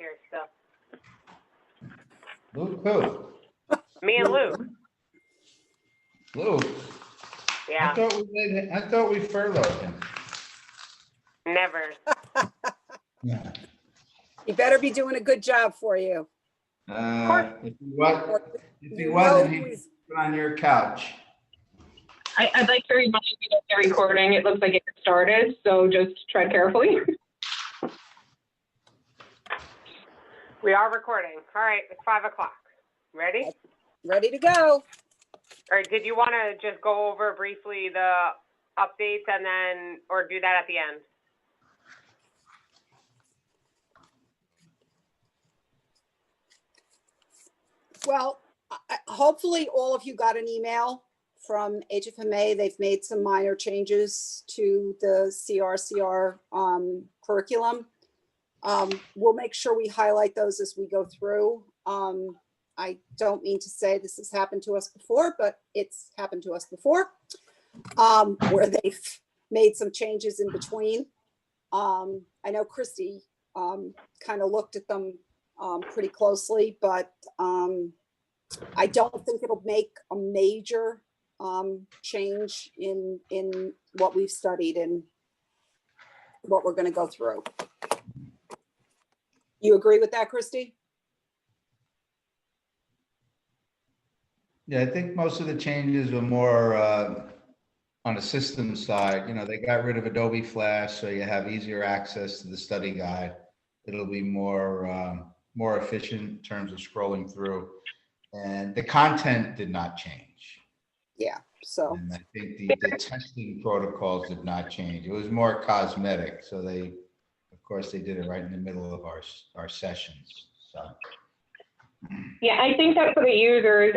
here still. Luke who? Me and Luke. Luke? Yeah. I thought we furloughed him. Never. Yeah. He better be doing a good job for you. If he wasn't, he'd be on your couch. I'd like to remind you that the recording, it looks like it started, so just tread carefully. We are recording. All right, it's 5 o'clock. Ready? Ready to go. Or did you want to just go over briefly the updates and then, or do that at the end? Well, hopefully all of you got an email from HFMA. They've made some minor changes to the CRCR curriculum. We'll make sure we highlight those as we go through. I don't mean to say this has happened to us before, but it's happened to us before, where they've made some changes in between. I know Christy kind of looked at them pretty closely, but I don't think it'll make a major change in what we've studied and what we're going to go through. You agree with that, Christy? Yeah, I think most of the changes were more on the system side. You know, they got rid of Adobe Flash, so you have easier access to the study guide. It'll be more efficient in terms of scrolling through. And the content did not change. Yeah, so. And I think the testing protocols did not change. It was more cosmetic. So they, of course, they did it right in the middle of our sessions. So. Yeah, I think that for the users,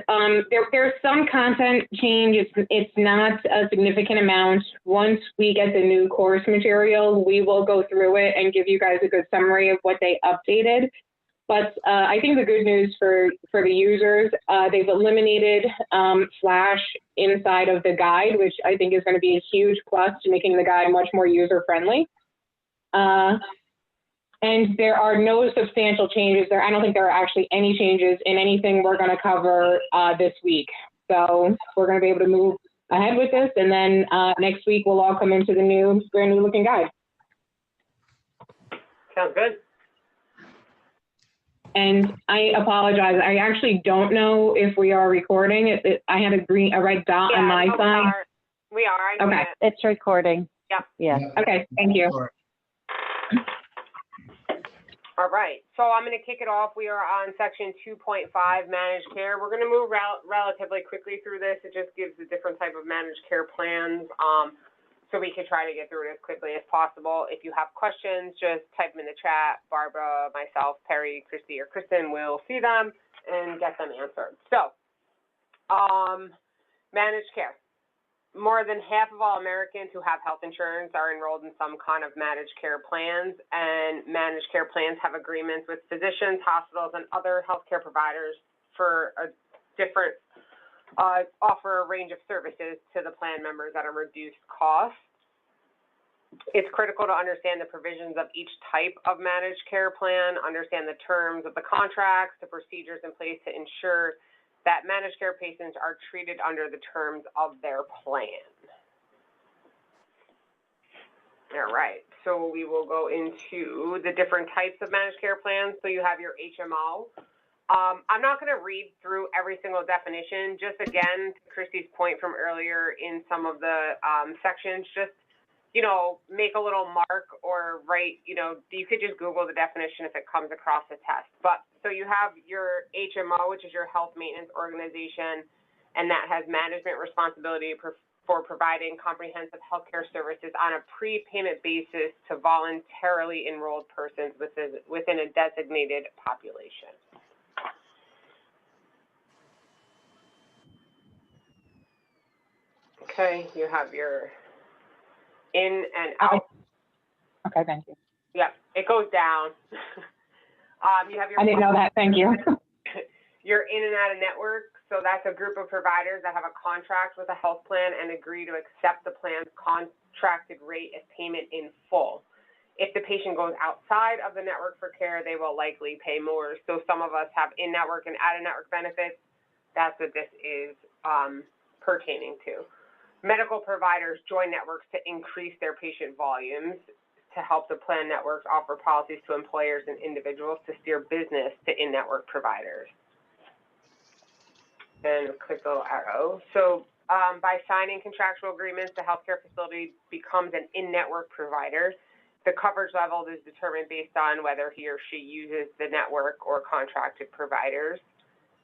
there's some content change. It's not a significant amount. Once we get the new course material, we will go through it and give you guys a good summary of what they updated. But I think the good news for the users, they've eliminated Flash inside of the guide, which I think is going to be a huge plus to making the guide much more user-friendly. And there are no substantial changes there. I don't think there are actually any changes in anything we're going to cover this week. So we're going to be able to move ahead with this. And then next week, we'll all come into the brand new looking guide. Sounds good. And I apologize. I actually don't know if we are recording. I had a red dot on my side. We are. Okay. It's recording. Yeah. Yeah. Okay. Thank you. All right. So I'm going to kick it off. We are on section 2.5, managed care. We're going to move relatively quickly through this. It just gives a different type of managed care plans. So we could try to get through it as quickly as possible. If you have questions, just type them in the chat. Barbara, myself, Perry, Christy, or Kristen will see them and get them answered. So, managed care. More than half of all Americans who have health insurance are enrolled in some kind of managed care plans, and managed care plans have agreements with physicians, hospitals, and other healthcare providers for a different offer a range of services to the plan members at a reduced cost. It's critical to understand the provisions of each type of managed care plan, understand the terms of the contracts, the procedures in place to ensure that managed care patients are treated under the terms of their plan. All right, so we will go into the different types of managed care plans. So you have your HMO. I'm not going to read through every single definition. Just again, to Christy's point from earlier in some of the sections, just, you know, make a little mark or write, you know, you could just Google the definition if it comes across the test. But so you have your HMO, which is your health maintenance organization, and that has management responsibility for providing comprehensive healthcare services on a prepayment basis to voluntarily enrolled persons within a designated population. Okay, you have your in and out. Okay, thank you. Yeah, it goes down. You have your. I didn't know that. Thank you. Your in and out of network. So that's a group of providers that have a contract with a health plan and agree to accept the plan's contracted rate as payment in full. If the patient goes outside of the network for care, they will likely pay more. So some of us have in-network and out-of-network benefits. That's what this is pertaining to. Medical providers join networks to increase their patient volumes to help the plan networks offer policies to employers and individuals to steer business to in-network providers. And click the little arrow. So by signing contractual agreements, the healthcare facility becomes an in-network provider. The coverage level is determined based on whether he or she uses the network or contracted providers,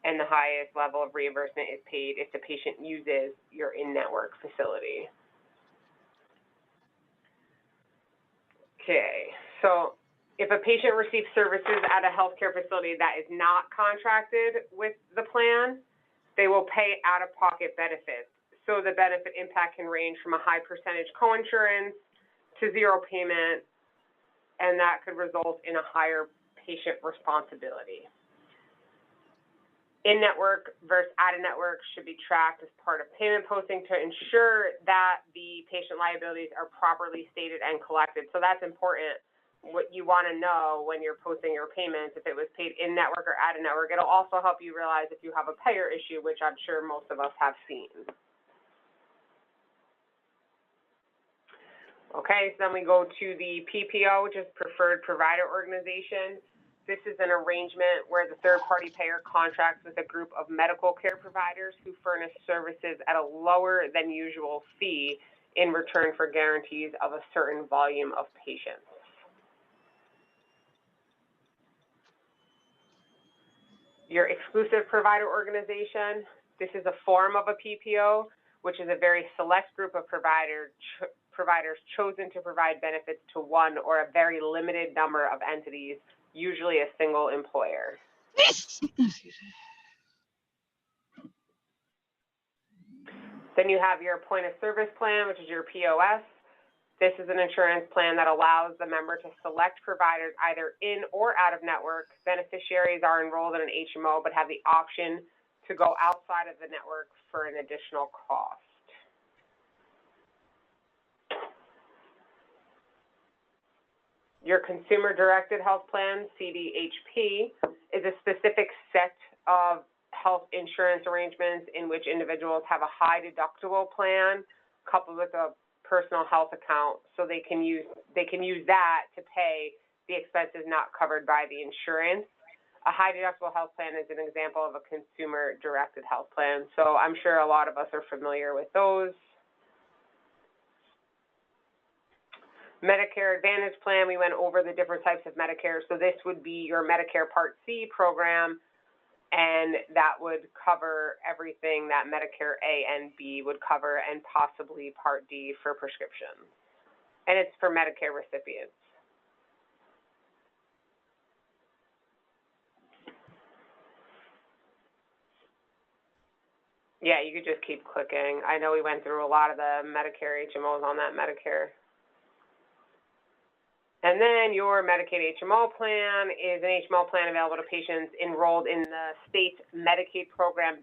and the highest level of reimbursement is paid if the patient uses your in-network facility. Okay, so if a patient receives services at a healthcare facility that is not contracted with the plan, they will pay out-of-pocket benefits. So the benefit impact can range from a high percentage coinsurance to zero payment, and that could result in a higher patient responsibility. In-network versus out-of-network should be tracked as part of payment posting to ensure that the patient liabilities are properly stated and collected. So that's important. What you want to know when you're posting your payments, if it was paid in-network or out-of-network. It'll also help you realize if you have a payer issue, which I'm sure most of us have seen. Okay, so then we go to the PPO, which is Preferred Provider Organization. This is an arrangement where the third-party payer contracts with a group of medical care providers who furnish services at a lower than usual fee in return for guarantees of a certain volume of patients. Your exclusive provider organization, this is a form of a PPO, which is a very select group of providers chosen to provide benefits to one or a very limited number of entities, usually a single employer. Then you have your point of service plan, which is your POS. This is an insurance plan that allows the member to select providers either in or out of network. Beneficiaries are enrolled in an HMO but have the option to go outside of the network for an additional cost. Your consumer-directed health plan, CDHP, is a specific set of health insurance arrangements in which individuals have a high deductible plan coupled with a personal health account, so they can use that to pay the expenses not covered by the insurance. A high deductible health plan is an example of a consumer-directed health plan, so I'm sure a lot of us are familiar with those. Medicare Advantage plan, we went over the different types of Medicare. So this would be your Medicare Part C program, and that would cover everything that Medicare A and B would cover, and possibly Part D for prescriptions. And it's for Medicare recipients. Yeah, you could just keep clicking. I know we went through a lot of the Medicare HMOs on that Medicare. And then your Medicaid HMO plan is an HMO plan available to patients enrolled in the state's Medicaid program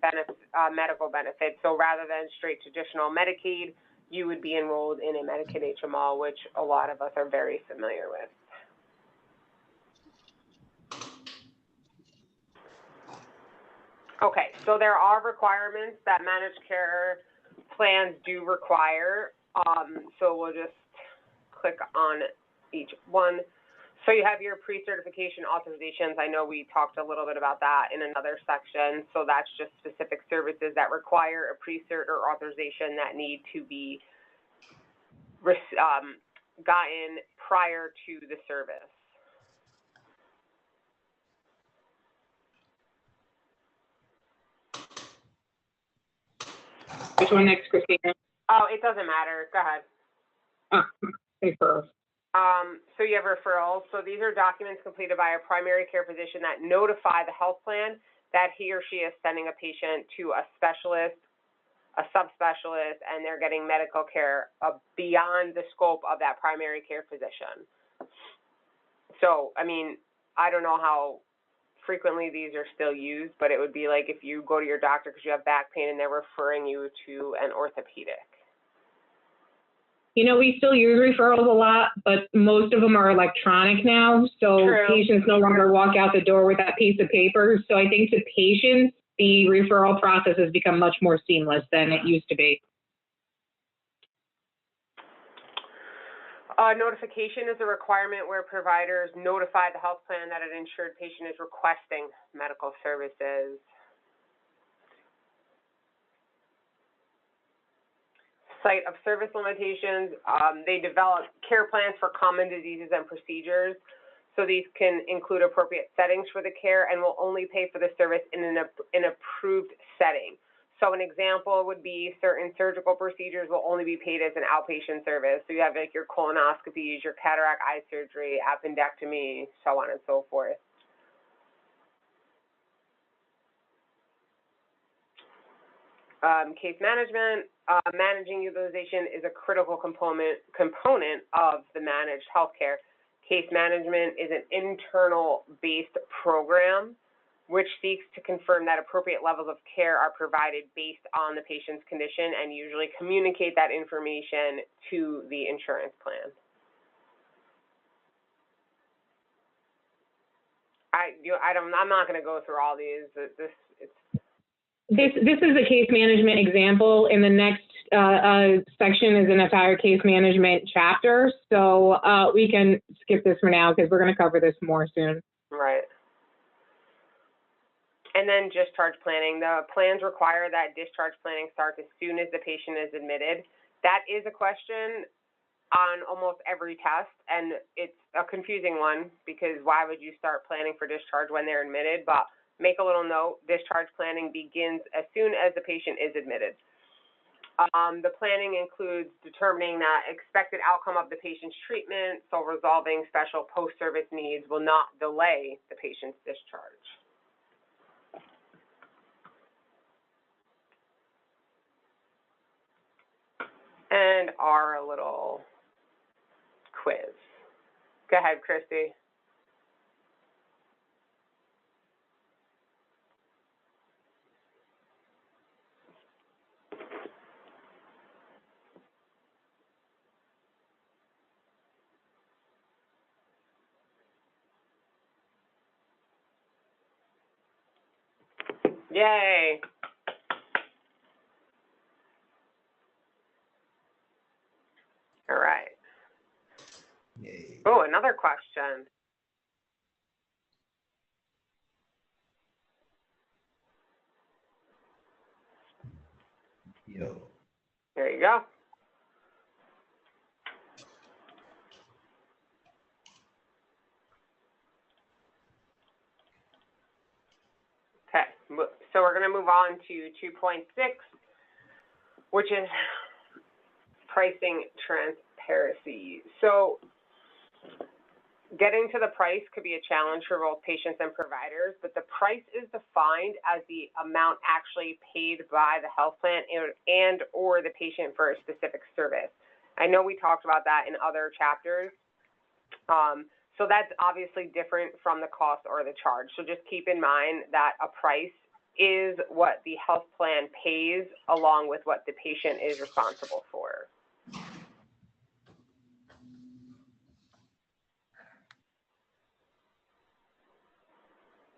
medical benefits. So rather than straight traditional Medicaid, you would be enrolled in a Medicaid HMO, which a lot of us are very familiar with. Okay, so there are requirements that managed care plans do require. So we'll just click on each one. So you have your pre-certification authorizations. I know we talked a little bit about that in another section. So that's just specific services that require a pre-cert or authorization that need to be gotten prior to the service. Which one next, Christina? Oh, it doesn't matter. Go ahead. Referrals. So you have referrals. So these are documents completed by a primary care physician that notify the health plan that he or she is sending a patient to a specialist, a subspecialist, and they're getting medical care beyond the scope of that primary care physician. So, I mean, I don't know how frequently these are still used, but it would be like if you go to your doctor because you have back pain and they're referring you to an orthopedic. You know, we still use referrals a lot, but most of them are electronic now. So True. patients no longer walk out the door with that piece of paper. So I think to patients, the referral process has become much more seamless than it used to be. Notification is a requirement where providers notify the health plan that an insured patient is requesting medical services. Site of service limitations, they develop care plans for common diseases and procedures. So these can include appropriate settings for the care and will only pay for the service in an approved setting. So an example would be certain surgical procedures will only be paid as an outpatient service. So you have like your colonoscopies, your cataract eye surgery, appendectomy, so on and so forth. Case management, managing utilization is a critical component of the managed healthcare. Case management is an internal-based program which seeks to confirm that appropriate levels of care are provided based on the patient's condition and usually communicate that information to the insurance plan. I'm not going to go through all these. This is a case management example. In the next section is an entire case management chapter. So we can skip this for now because we're going to cover this more soon. Right. And then discharge planning. The plans require that discharge planning starts as soon as the patient is admitted. That is a question on almost every test, and it's a confusing one because why would you start planning for discharge when they're admitted? But make a little note, discharge planning begins as soon as the patient is admitted. The planning includes determining that expected outcome of the patient's treatment, so resolving special post-service needs will not delay the patient's discharge. And our little quiz. Go ahead, Christy. Yay. All right. Yay. Oh, another question. Yo. There you go. Okay, so we're going to move on to 2.6, which is pricing transparency. So getting to the price could be a challenge for both patients and providers, but the price is defined as the amount actually paid by the health plan and or the patient for a specific service. I know we talked about that in other chapters. So that's obviously different from the cost or the charge. So just keep in mind that a price is what the health plan pays along with what the patient is responsible for.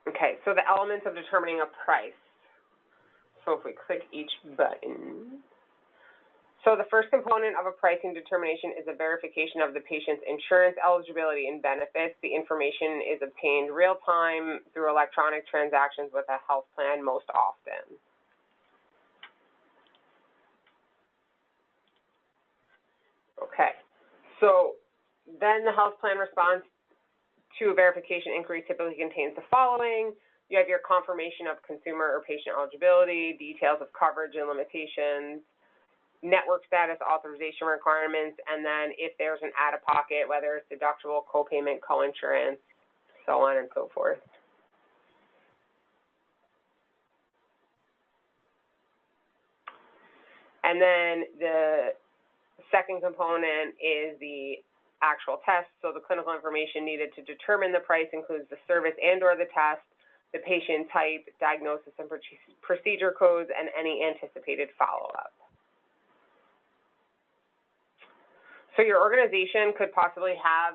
Okay, so the elements of determining a price. So if we click each button. So the first component of a pricing determination is a verification of the patient's insurance eligibility and benefits. The information is obtained real time through electronic transactions with a health plan most often. Okay, so then the health plan response to a verification inquiry typically contains the following. You have your confirmation of consumer or patient eligibility, details of coverage and limitations, network status authorization requirements, and then if there's an out-of-pocket, whether it's deductible, co-payment, co-insurance, so on and so forth. And then the second component is the actual test. So the clinical information needed to determine the price includes the service and or the test, the patient type, diagnosis and procedure codes, and any anticipated follow-up. So your organization could possibly have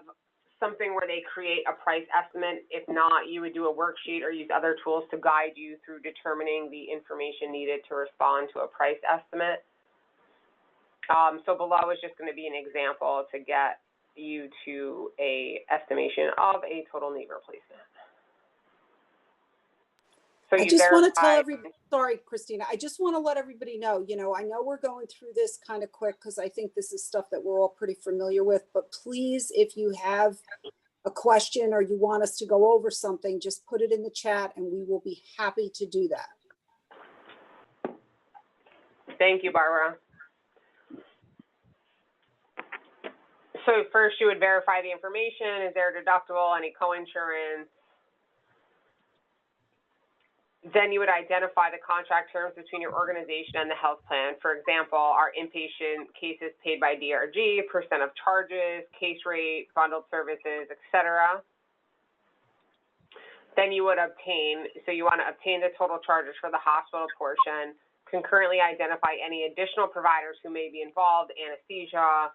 something where they create a price estimate. If not, you would do a worksheet or use other tools to guide you through determining the information needed to respond to a price estimate. So below is just going to be an example to get you to a estimation of a total knee replacement. So I you just want to tell verify. sorry, Christina, I just want to let everybody know, I know we're going through this kind of quick because I think this is stuff that we're all pretty familiar with, but please, if you have a question or you want us to go over something, just put it in the chat and we will be happy to do that. Thank you, Barbara. So first you would verify the information. Is there a deductible, any co-insurance? Then you would identify the contract terms between your organization and the health plan. For example, are inpatient cases paid by DRG, percent of charges, case rate, bundled services, etc. Then you would obtain, so you want to obtain the total charges for the hospital portion, concurrently identify any additional providers who may be involved, anesthesia,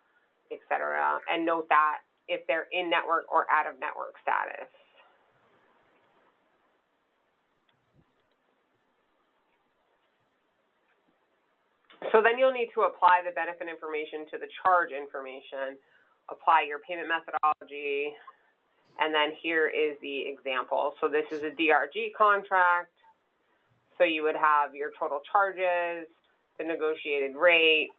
etc., and note that if they're in network or out of network status. So then you'll need to apply the benefit information to the charge information, apply your payment methodology, and then here is the example. So this is a DRG contract. So you would have your total charges, the negotiated rate,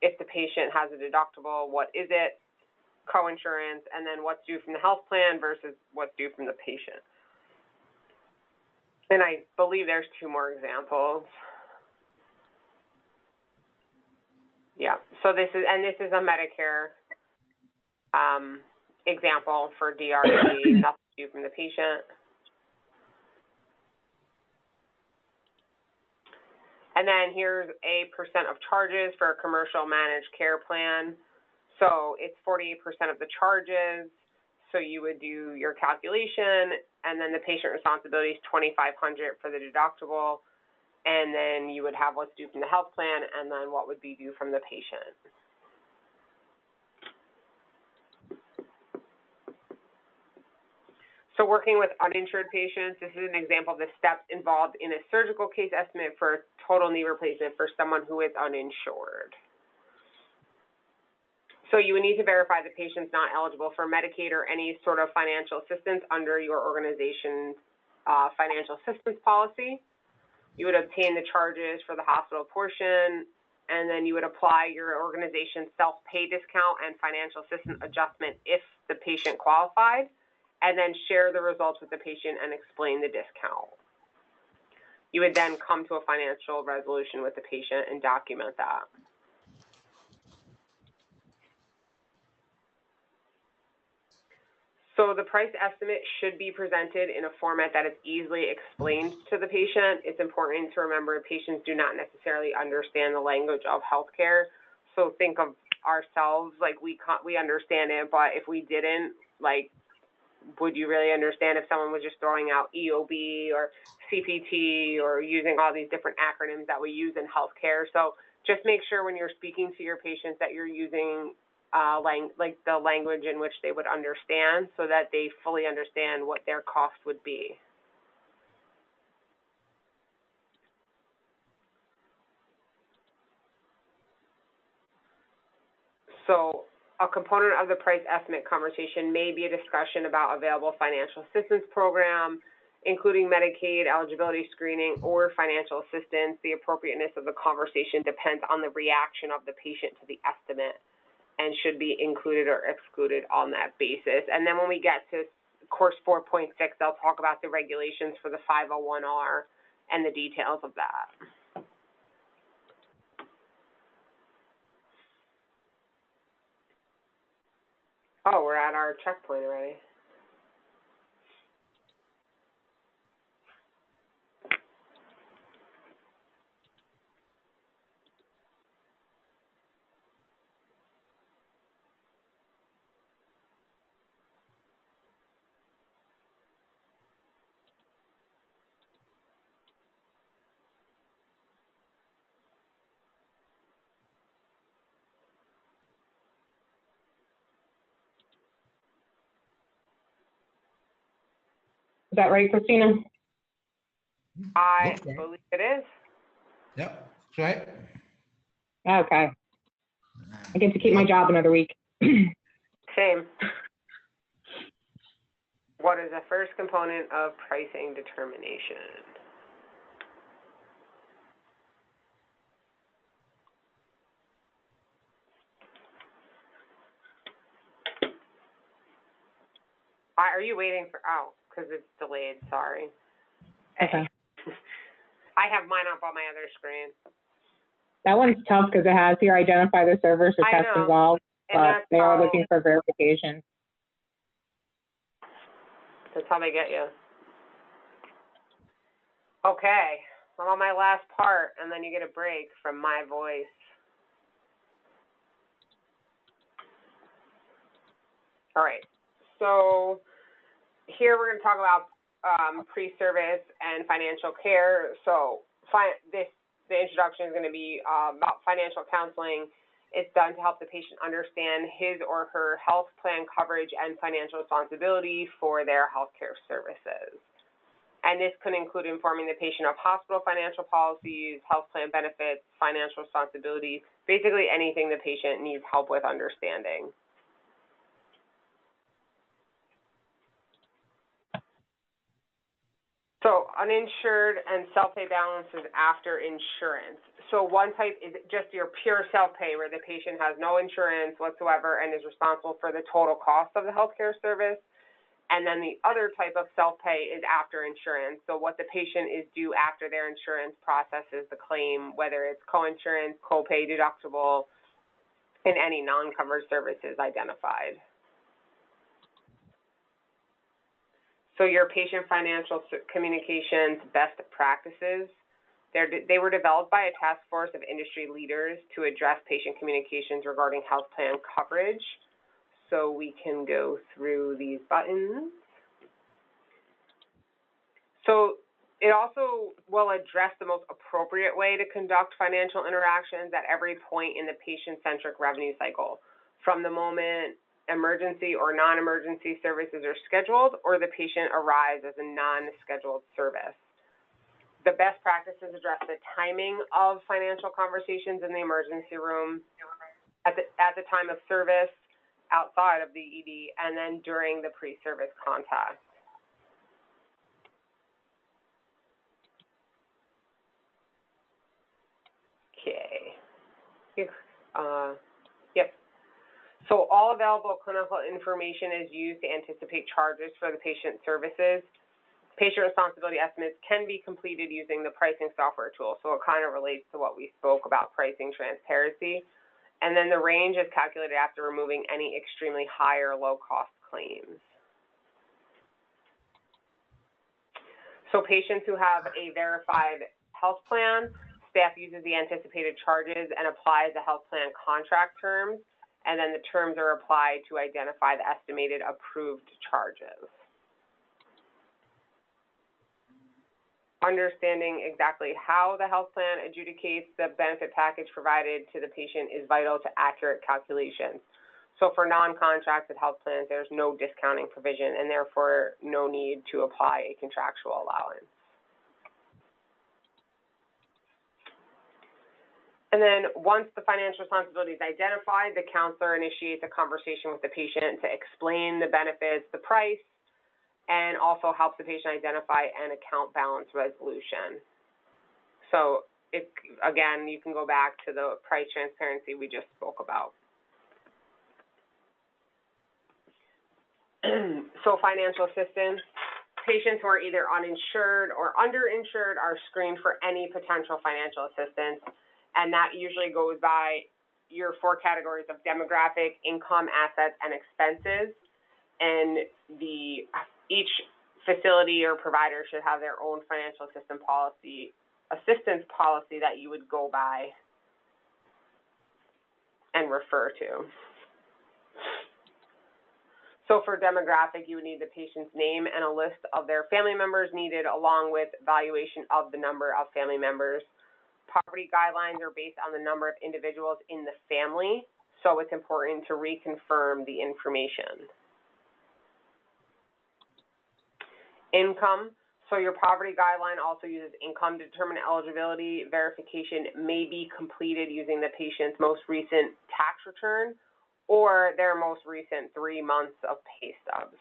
if the patient has a deductible, what is it, co-insurance, and then what's due from the health plan versus what's due from the patient. And I believe there's two more examples. Yeah, so this is a Medicare example for DRG, nothing due from the patient. And then here's a percent of charges for a commercial managed care plan. So it's 48% of the charges. So you would do your calculation, and then the patient responsibility is $2,500 for the deductible. And then you would have what's due from the health plan, and then what would be due from the patient. So working with uninsured patients, this is an example of the steps involved in a surgical case estimate for a total knee replacement for someone who is uninsured. So you would need to verify the patient's not eligible for Medicaid or any sort of financial assistance under your organization's financial assistance policy. You would obtain the charges for the hospital portion, and then you would apply your organization's self-pay discount and financial assistance adjustment if the patient qualified, and then share the results with the patient and explain the discount. You would then come to a financial resolution with the patient and document that. So the price estimate should be presented in a format that is easily explained to the patient. It's important to remember patients do not necessarily understand the language of healthcare. So think of ourselves like we understand it, but if we didn't, like, would you really understand if someone was just throwing out EOB or CPT or using all these different acronyms that we use in healthcare? So just make sure when you're speaking to your patients that you're using like the language in which they would understand, so that they fully understand what their cost would be. So a component of the price estimate conversation may be a discussion about available financial assistance program, including Medicaid, eligibility screening, or financial assistance. The appropriateness of the conversation depends on the reaction of the patient to the estimate, and should be included or excluded on that basis. And then when we get to course 4.6, they'll talk about the regulations for the 501R and the details of that. Oh, we're at our checkpoint already. Is that right, Christina? I Looks right. believe it is. Yep, that's right. Okay. I get to keep my job another week. Same. What is the first component of pricing determination? Are you waiting for, oh, because it's delayed, sorry. Okay. I have mine up on my other screen. That one's tough because it has here identify the servers or I tests know. involved, And but that's they are how- looking for verification. That's how they get you. Okay, I'm on my last part, and then you get a break from my voice. All right, so here we're going to talk about pre-service and financial care. So the introduction is going to be about financial counseling. It's done to help the patient understand his or her health plan coverage and financial responsibility for their healthcare services. And this could include informing the patient of hospital financial policies, health plan benefits, financial responsibility, basically anything the patient needs help with understanding. So uninsured and self-pay balances after insurance. So one type is just your pure self-pay where the patient has no insurance whatsoever and is responsible for the total cost of the healthcare service. And then the other type of self-pay is after insurance. So what the patient is due after their insurance processes the claim, whether it's co-insurance, co-pay, deductible, and any non-covered services identified. So your patient financial communications best practices, they were developed by a task force of industry leaders to address patient communications regarding health plan coverage. So we can go through these buttons. So it also will address the most appropriate way to conduct financial interactions at every point in the patient-centric revenue cycle, from the moment emergency or non-emergency services are scheduled or the patient arrives as a non-scheduled service. The best practices address the timing of financial conversations in the emergency room, at the time of service, outside of the ED, and then during the pre-service contact. Okay. Yep. So all available clinical information is used to anticipate charges for the patient services. Patient responsibility estimates can be completed using the pricing software tool. So it kind of relates to what we spoke about pricing transparency. And then the range is calculated after removing any extremely high or low cost claims. So patients who have a verified health plan, staff uses the anticipated charges and applies the health plan contract terms, and then the terms are applied to identify the estimated approved charges. Understanding exactly how the health plan adjudicates the benefit package provided to the patient is vital to accurate calculations. So for non-contracted health plans, there's no discounting provision and therefore no need to apply a contractual allowance. And then once the financial responsibility is identified, the counselor initiates a conversation with the patient to explain the benefits, the price, and also helps the patient identify an account balance resolution. So again, you can go back to the price transparency we just spoke about. So financial assistance, patients who are either uninsured or underinsured are screened for any potential financial assistance, and that usually goes by your 4 categories of demographic, income, assets, and expenses. And each facility or provider should have their own financial assistance policy that you would go by and refer to. So for demographic, you would need the patient's name and a list of their family members needed, along with evaluation of the number of family members. Poverty guidelines are based on the number of individuals in the family, so it's important to reconfirm the information. Income. So your poverty guideline also uses income to determine eligibility. Verification may be completed using the patient's most recent tax return or their most recent 3 months of pay stubs.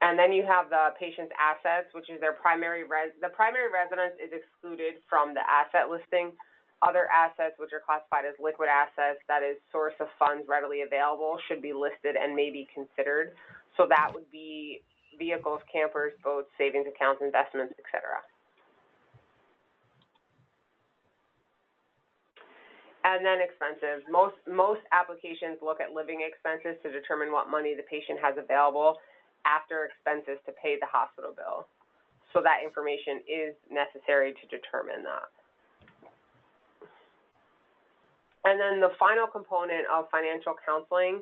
And then you have the patient's assets, which is their primary residence is excluded from the asset listing. Other assets, which are classified as liquid assets, that is source of funds readily available, should be listed and may be considered. So that would be vehicles, campers, boats, savings accounts, investments, etc. And then expenses. Most applications look at living expenses to determine what money the patient has available after expenses to pay the hospital bill. So that information is necessary to determine that. And then the final component of financial counseling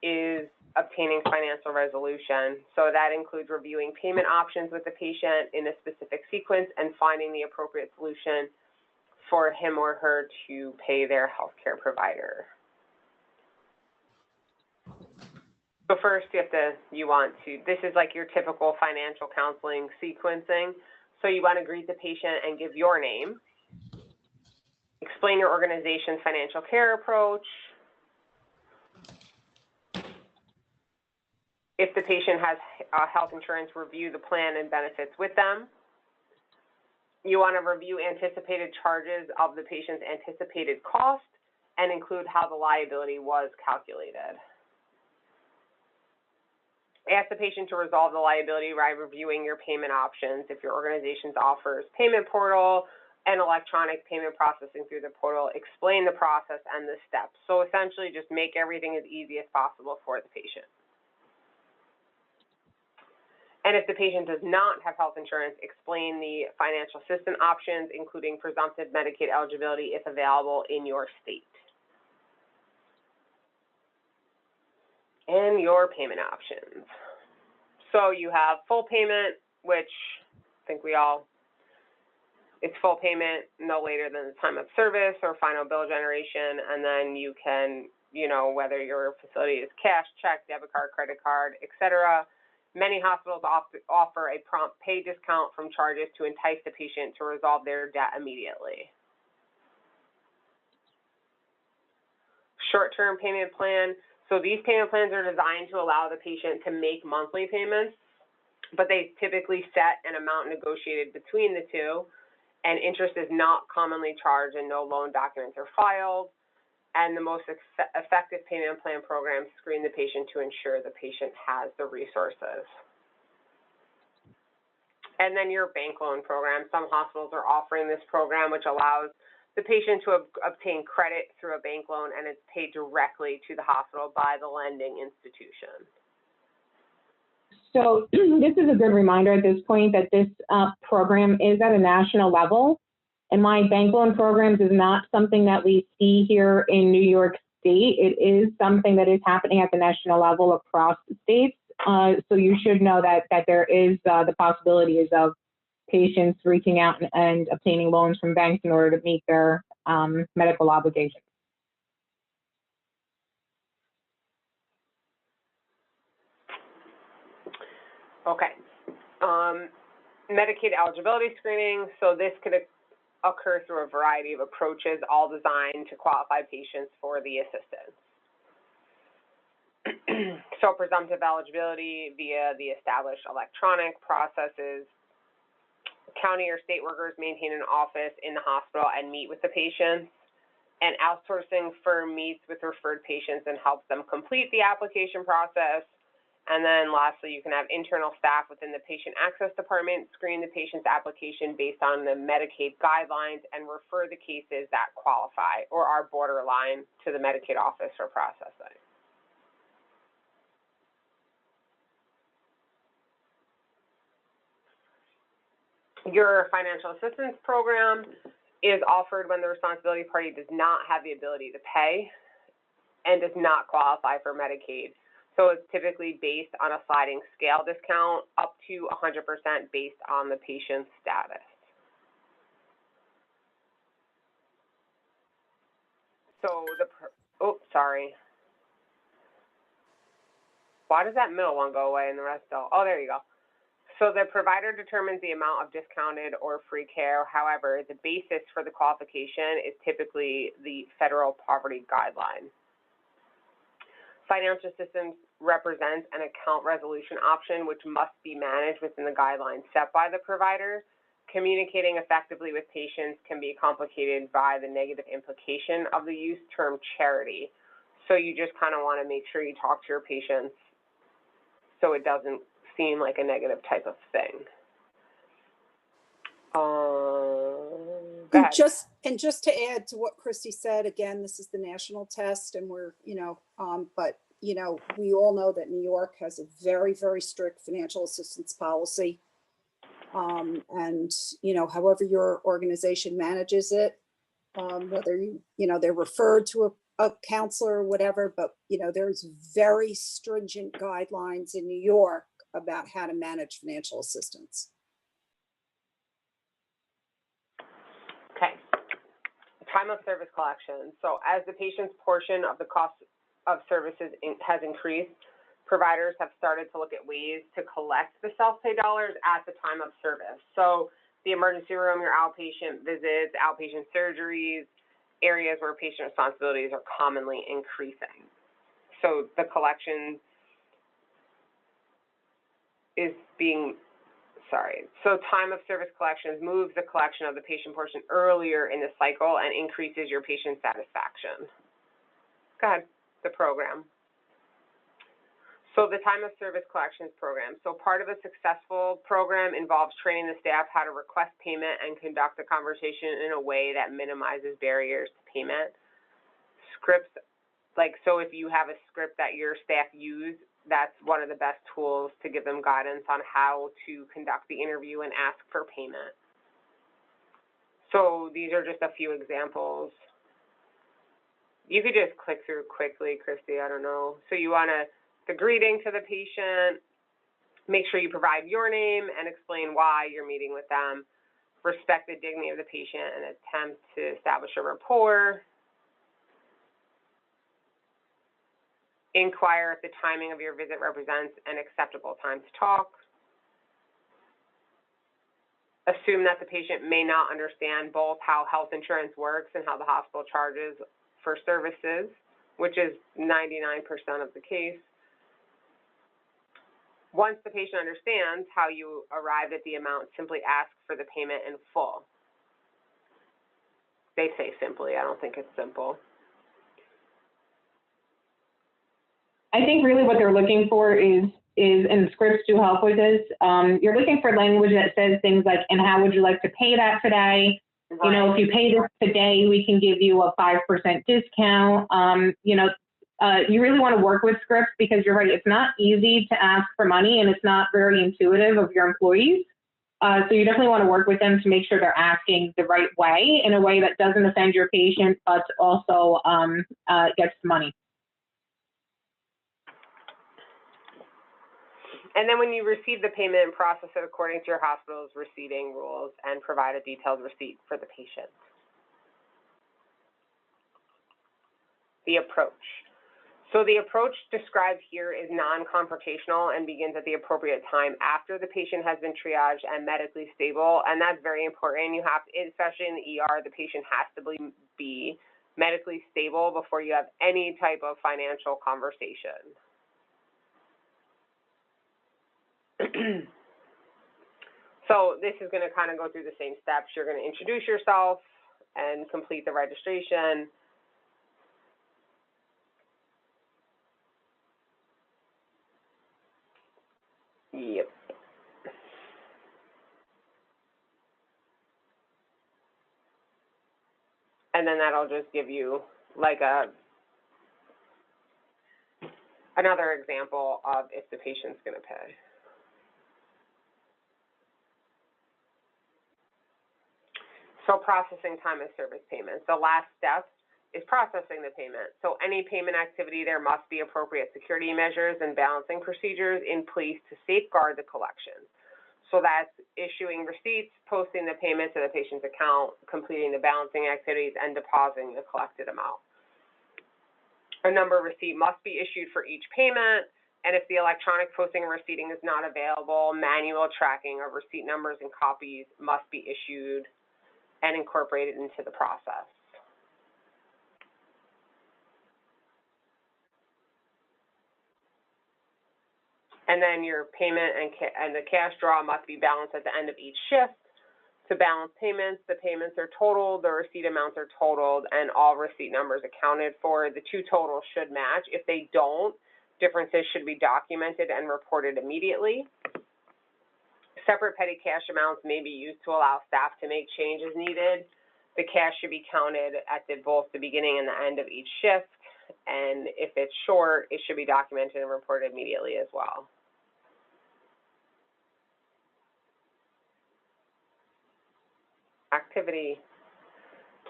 is obtaining financial resolution. So that includes reviewing payment options with the patient in a specific sequence and finding the appropriate solution for him or her to pay their healthcare provider. So first this is like your typical financial counseling sequencing. So you want to greet the patient and give your name. Explain your organization's financial care approach. If the patient has health insurance, review the plan and benefits with them. You want to review anticipated charges of the patient's anticipated cost and include how the liability was calculated. Ask the patient to resolve the liability by reviewing your payment options. If your organization offers payment portal and electronic payment processing through the portal, explain the process and the steps. So essentially just make everything as easy as possible for the patient. And if the patient does not have health insurance, explain the financial assistance options, including presumptive Medicaid eligibility if available in your state. And your payment options. So you have full payment, which I think it's full payment no later than the time of service or final bill generation, and then you can, whether your facility is cash, check, debit card, credit card, etc. Many hospitals offer a prompt pay discount from charges to entice the patient to resolve their debt immediately. Short-term payment plan. So these payment plans are designed to allow the patient to make monthly payments, but they typically set an amount negotiated between the two, and interest is not commonly charged and no loan documents are filed. And the most effective payment plan programs screen the patient to ensure the patient has the resources. And then your bank loan program. Some hospitals are offering this program, which allows the patient to obtain credit through a bank loan, and it's paid directly to the hospital by the lending institution. So this is a good reminder at this point that this program is at a national level, and my bank loan programs is not something that we see here in New York State. It is something that is happening at the national level across the states. So you should know that there is the possibilities of patients reaching out and obtaining loans from banks in order to meet their medical obligations. Okay. Medicaid eligibility screening. So this could occur through a variety of approaches, all designed to qualify patients for the assistance. So presumptive eligibility via the established electronic processes. County or state workers maintain an office in the hospital and meet with the patients. An outsourcing firm meets with referred patients and helps them complete the application process. And then lastly, you can have internal staff within the patient access department screen the patient's application based on the Medicaid guidelines and refer the cases that qualify or are borderline to the Medicaid office for processing. Your financial assistance program is offered when the responsibility party does not have the ability to pay and does not qualify for Medicaid. So it's typically based on a sliding scale discount up to 100% based on the patient's status. So Why does that middle one go away and the rest don't? Oh, there you go. So the provider determines the amount of discounted or free care. However, the basis for the qualification is typically the federal poverty guideline. Financial assistance represents an account resolution option which must be managed within the guidelines set by the provider. Communicating effectively with patients can be complicated by the negative implication of the use term charity. So you just kind of want to make sure you talk to your patients so it doesn't seem like a negative type of thing. Go ahead. Just to add to what Christy said, again, this is the national test, and we're, but we all know that New York has a very, very strict financial assistance policy. And however your organization manages it, whether they're referred to a counselor or whatever, but there's very stringent guidelines in New York about how to manage financial assistance. Okay. Time of service collection. So as the patient's portion of the cost of services has increased, providers have started to look at ways to collect the self-pay dollars at the time of service. So the emergency room, your outpatient visits, outpatient surgeries, areas where patient responsibilities are commonly increasing. So the collection is so time of service collections moves the collection of the patient portion earlier in the cycle and increases your patient satisfaction. Go ahead, the program. So the time of service collections program. So part of a successful program involves training the staff how to request payment and conduct the conversation in a way that minimizes barriers to payment. Scripts, so if you have a script that your staff use, that's one of the best tools to give them guidance on how to conduct the interview and ask for payment. So these are just a few examples. You could just click through quickly, Christy, I don't know. So you want the greeting to the patient, make sure you provide your name and explain why you're meeting with them, respect the dignity of the patient and attempt to establish a rapport, inquire if the timing of your visit represents an acceptable time to talk, assume that the patient may not understand both how health insurance works and how the hospital charges for services, which is 99% of the case. Once the patient understands how you arrived at the amount, simply ask for the payment in full. They say simply, I don't think it's simple. I think really what they're looking for is and scripts do help with this. You're looking for language that says things like, and how would you like to pay that today? Right. If you pay this today, we can give you a 5% discount. You really want to work with scripts because you're right, it's not easy to ask for money and it's not very intuitive of your employees. So you definitely want to work with them to make sure they're asking the right way, in a way that doesn't offend your patient, but also gets the money. And then when you receive the payment, process it according to your hospital's receipting rules and provide a detailed receipt for the patient. The approach. So the approach described here is non-confrontational and begins at the appropriate time after the patient has been triaged and medically stable, and that's very important. You have to, especially in the ER, the patient has to be medically stable before you have any type of financial conversation. So this is going to kind of go through the same steps. You're going to introduce yourself and complete the registration. Yep. And then that'll just give you like another example of if the patient's going to pay. So processing time of service payments. The last step is processing the payment. So any payment activity, there must be appropriate security measures and balancing procedures in place to safeguard the collection. So that's issuing receipts, posting the payment to the patient's account, completing the balancing activities, and depositing the collected amount. A number receipt must be issued for each payment. And if the electronic posting and receipting is not available, manual tracking of receipt numbers and copies must be issued and incorporated into the process. And then your payment and the cash draw must be balanced at the end of each shift. To balance payments, the payments are totaled, the receipt amounts are totaled, and all receipt numbers accounted for. The two totals should match. If they don't, differences should be documented and reported immediately. Separate petty cash amounts may be used to allow staff to make changes needed. The cash should be counted at both the beginning and the end of each shift. And if it's short, it should be documented and reported immediately as well. Activity.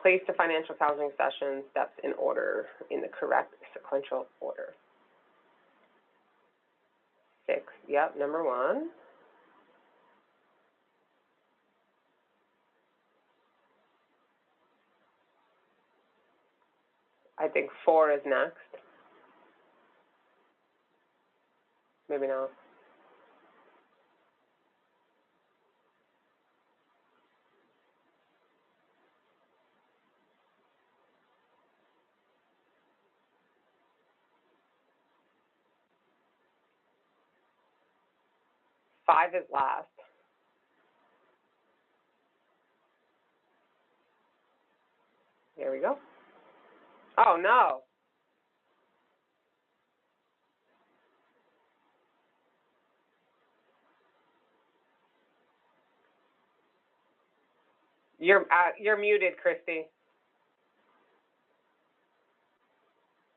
Place the financial counseling session steps in order, in the correct sequential order. 6, yep, number 1. I think 4 is next. Maybe not. Five is last. There we go. Oh, no. You're muted, Christy.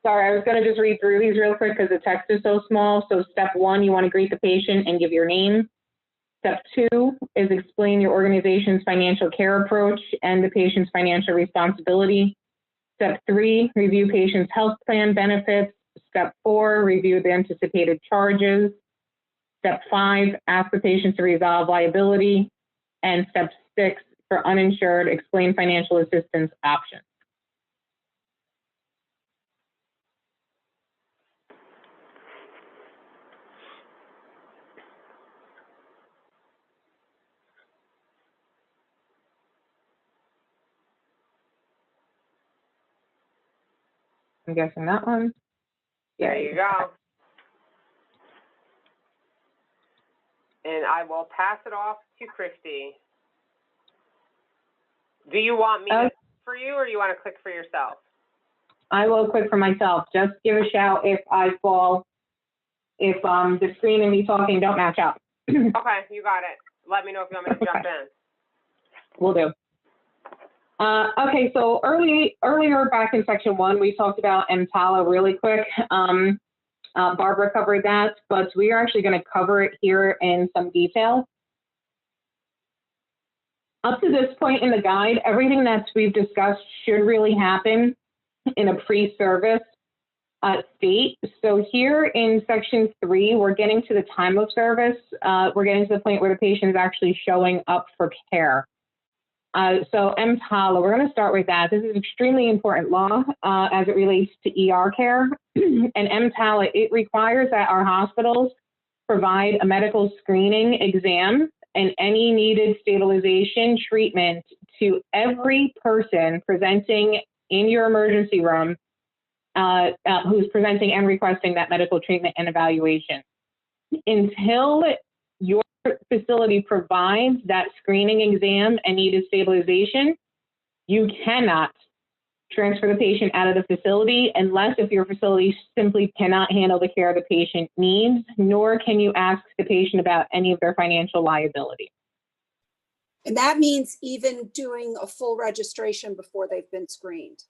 Sorry, I was going to just read through these real quick because the text is so small. So step 1, you want to greet the patient and give your name. Step 2 is explain your organization's financial care approach and the patient's financial responsibility. Step 3, review patient's health plan benefits. Step 4, review the anticipated charges. Step 5, ask the patient to resolve liability. And step 6, for uninsured, explain financial assistance options. I'm guessing that one. Yeah, There you go. And I will pass it off to Christy. Do you want me to click for you, or you want to click for yourself? I will click for myself. Just give a shout if I fall, if the screen and me talking don't match up. Okay, you got it. Let me know if you want me to jump in. Will do. Okay, so earlier back in section 1, we talked about EMTALA really quick. Barbara covered that, but we are actually going to cover it here in some detail. Up to this point in the guide, everything that we've discussed should really happen in a pre-service state. So here in section 3, we're getting to the time of service. We're getting to the point where the patient is actually showing up for care. So EMTALA, we're going to start with that. This is extremely important law as it relates to ER care. And EMTALA, it requires that our hospitals provide a medical screening exam and any needed stabilization treatment to every person presenting in your emergency room who's presenting and requesting that medical treatment and evaluation. Until your facility provides that screening exam and needed stabilization, you cannot transfer the patient out of the facility unless if your facility simply cannot handle the care the patient needs, nor can you ask the patient about any of their financial liability. And that means even doing a full registration before they've been screened.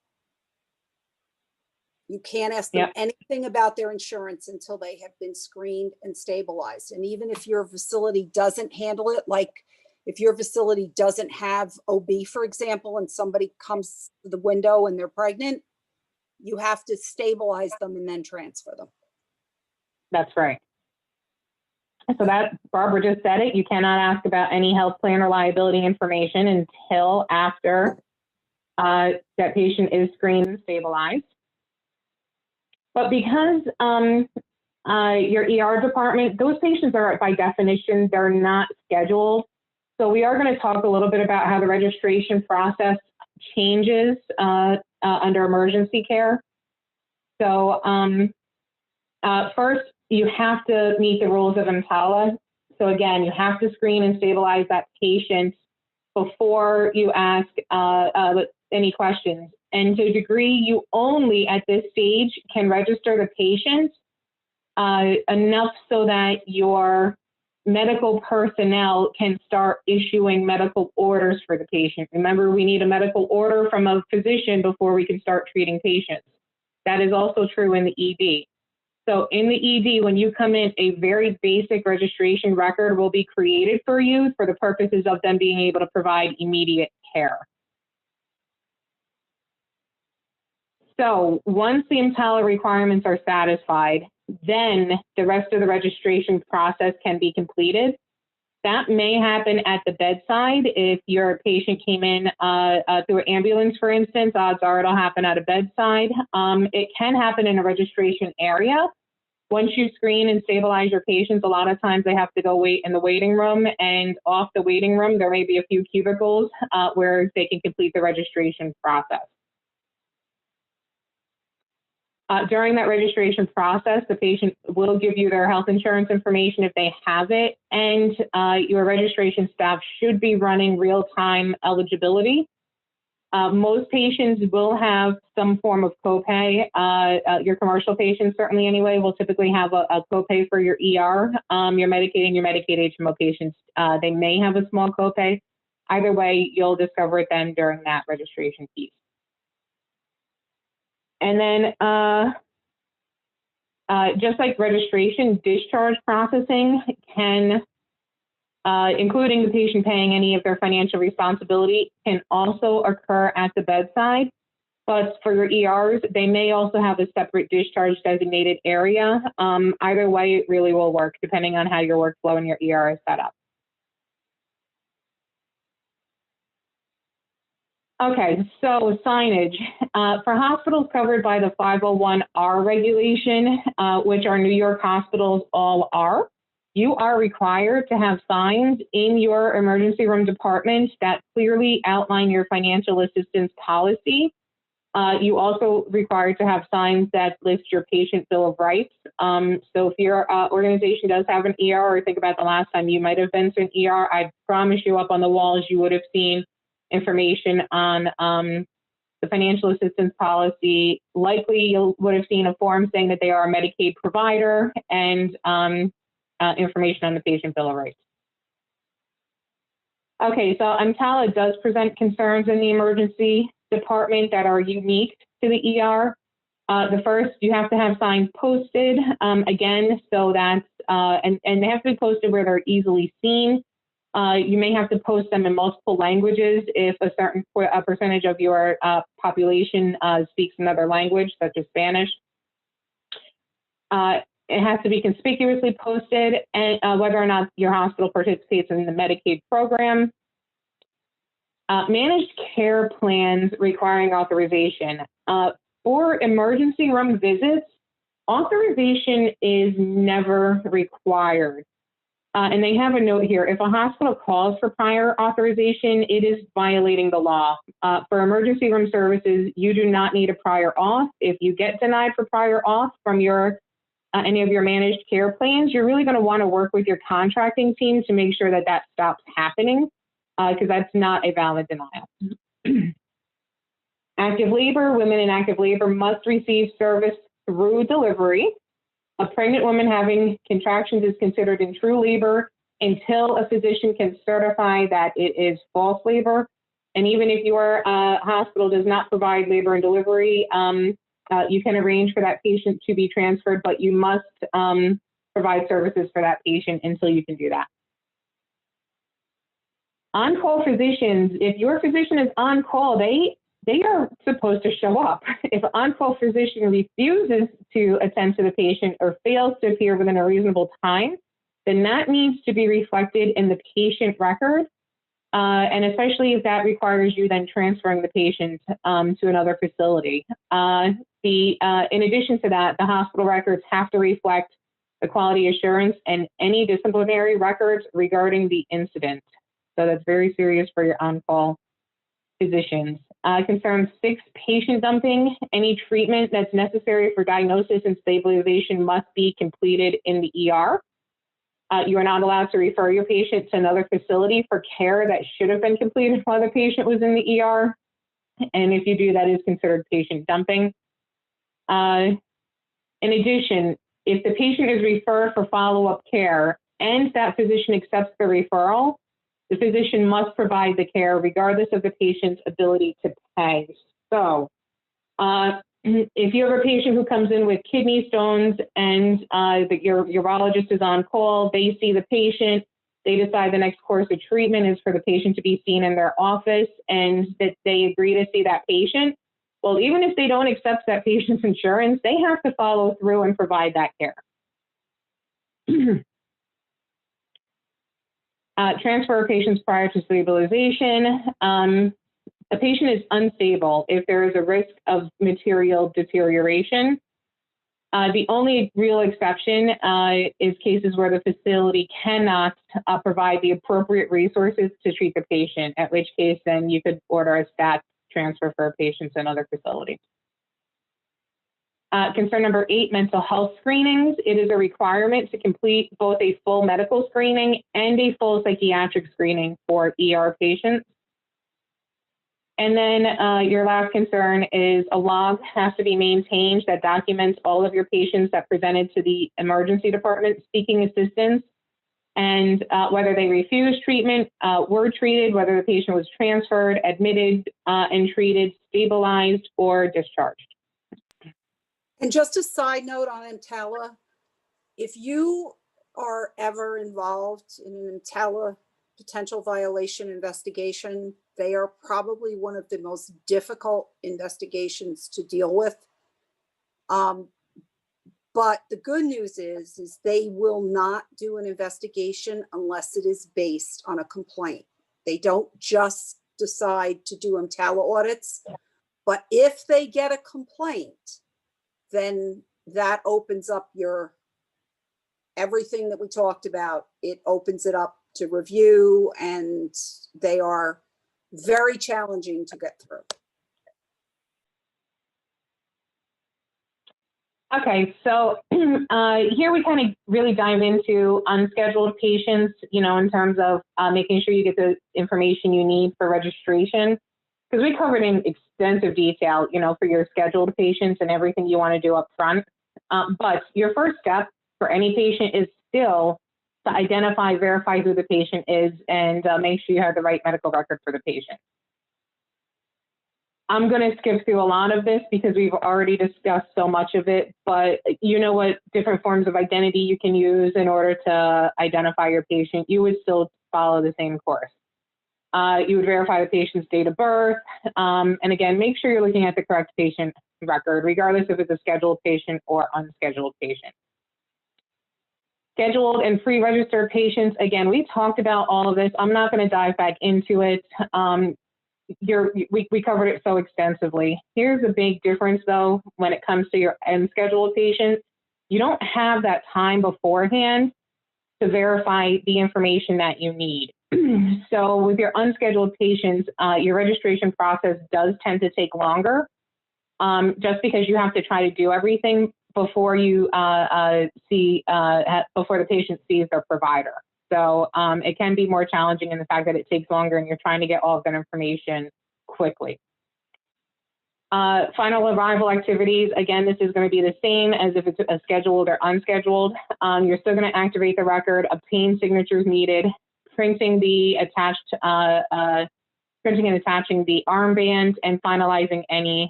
You can't ask them anything about their insurance until they have been screened and stabilized. And even if your facility doesn't handle it, like if your facility doesn't have OB, for example, and somebody comes to the window and they're pregnant, you have to stabilize them and then transfer them. That's right. So that, Barbara just said it, you cannot ask about any health plan or liability information until after that patient is screened and stabilized. But because your ER department, those patients are, by definition, they're not scheduled. So we are going to talk a little bit about how the registration process changes under emergency care. So first, you have to meet the rules of EMTALA. So again, you have to screen and stabilize that patient before you ask any questions. And to a degree, you only at this stage can register the patient enough so that your medical personnel can start issuing medical orders for the patient. Remember, we need a medical order from a physician before we can start treating patients. That is also true in the ED. So in the ED, when you come in, a very basic registration record will be created for you for the purposes of them being able to provide immediate care. So once the EMTALA requirements are satisfied, then the rest of the registration process can be completed. That may happen at the bedside. If your patient came in through an ambulance, for instance, odds are it'll happen at a bedside. It can happen in a registration area. Once you screen and stabilize your patients, a lot of times they have to go wait in the waiting room, and off the waiting room, there may be a few cubicles where they can complete the registration process. During that registration process, the patient will give you their health insurance information if they have it, and your registration staff should be running real-time eligibility. Most patients will have some form of copay. Your commercial patients, certainly anyway, will typically have a copay for your ER. Your Medicaid and your Medicaid HMO patients, they may have a small copay. Either way, you'll discover it then during that registration piece. And then just like registration, discharge processing can, including the patient paying any of their financial responsibility, can also occur at the bedside. But for your ERs, they may also have a separate discharge designated area. Either way, it really will work depending on how your workflow in your ER is set up. Okay, so signage. For hospitals covered by the 501R regulation, which our New York hospitals all are, you are required to have signs in your emergency room department that clearly outline your financial assistance policy. You also required to have signs that list your patient bill of rights. So if your organization does have an ER, or think about the last time you might have been to an ER, I promise you up on the walls you would have seen information on the financial assistance policy. Likely you would have seen a form saying that they are a Medicaid provider, and information on the patient bill of rights. Okay, so EMTALA does present concerns in the emergency department that are unique to the ER. The first, you have to have signs posted, again, so that, and they have to be posted where they're easily seen. You may have to post them in multiple languages if a certain percentage of your population speaks another language, such as Spanish. It has to be conspicuously posted, and whether or not your hospital participates in the Medicaid program. Managed care plans requiring authorization. For emergency room visits, authorization is never required. And they have a note here. If a hospital calls for prior authorization, it is violating the law. For emergency room services, you do not need a prior auth. If you get denied for prior auth from your any of your managed care plans, you're really going to want to work with your contracting team to make sure that that stops happening, because that's not a valid denial. Active labor, women in active labor must receive service through delivery. A pregnant woman having contractions is considered in true labor until a physician can certify that it is false labor. And even if your hospital does not provide labor and delivery, you can arrange for that patient to be transferred, but you must provide services for that patient until you can do that. On-call physicians, if your physician is on call, they are supposed to show up. If an on-call physician refuses to attend to the patient or fails to appear within a reasonable time, then that needs to be reflected in the patient record, and especially if that requires you then transferring the patient to another facility. In addition to that, the hospital records have to reflect the quality assurance, and any disciplinary records regarding the incident. So that's very serious for your on-call physicians. Concerns 6, patient dumping. Any treatment that's necessary for diagnosis and stabilization must be completed in the ER. You are not allowed to refer your patient to another facility for care that should have been completed while the patient was in the ER. And if you do, that is considered patient dumping. In addition, if the patient is referred for follow-up care and that physician accepts the referral, the physician must provide the care regardless of the patient's ability to pay. So if you have a patient who comes in with kidney stones and your urologist is on call, they see the patient, they decide the next course of treatment is for the patient to be seen in their office, and that they agree to see that patient, well, even if they don't accept that patient's insurance, they have to follow through and provide that care. Transfer of patients prior to stabilization. A patient is unstable if there is a risk of material deterioration. The only real exception is cases where the facility cannot provide the appropriate resources to treat the patient, at which case then you could order a stat transfer for patients in other facilities. Concern number 8, mental health screenings. It is a requirement to complete both a full medical screening and a full psychiatric screening for ER patients. And then your last concern is a log has to be maintained that documents all of your patients that presented to the emergency department seeking assistance, and whether they refused treatment, were treated, whether the patient was transferred, admitted, and treated, stabilized, or discharged. And just a side note on EMTALA, if you are ever involved in an EMTALA potential violation investigation, they are probably one of the most difficult investigations to deal with. But the good news is they will not do an investigation unless it is based on a complaint. They don't just decide to do EMTALA audits, but if they get a complaint, then that opens up your everything that we talked about. It opens it up to review, and they are very challenging to get through. Okay, so here we kind of really dive into unscheduled patients, you know, in terms of making sure you get the information you need for registration, because we covered in extensive detail, you know, for your scheduled patients and everything you want to do up front. But your first step for any patient is still to identify, verify who the patient is, and make sure you have the right medical record for the patient. I'm going to skip through a lot of this because we've already discussed so much of it, but you know what different forms of identity you can use in order to identify your patient. You would still follow the same course. You would verify the patient's date of birth, and again, make sure you're looking at the correct patient record, regardless if it's a scheduled patient or unscheduled patient. Scheduled and pre-registered patients, again, we talked about all of this. I'm not going to dive back into it. We covered it so extensively. Here's the big difference, though, when it comes to your unscheduled patients. You don't have that time beforehand to verify the information that you need. So with your unscheduled patients, your registration process does tend to take longer, just because you have to try to do everything before you before the patient sees their provider. So it can be more challenging in the fact that it takes longer and you're trying to get all of that information quickly. Final arrival activities, again, this is going to be the same as if it's a scheduled or unscheduled. You're still going to activate the record, obtain signatures needed, printing the attached, printing and attaching the armband, and finalizing any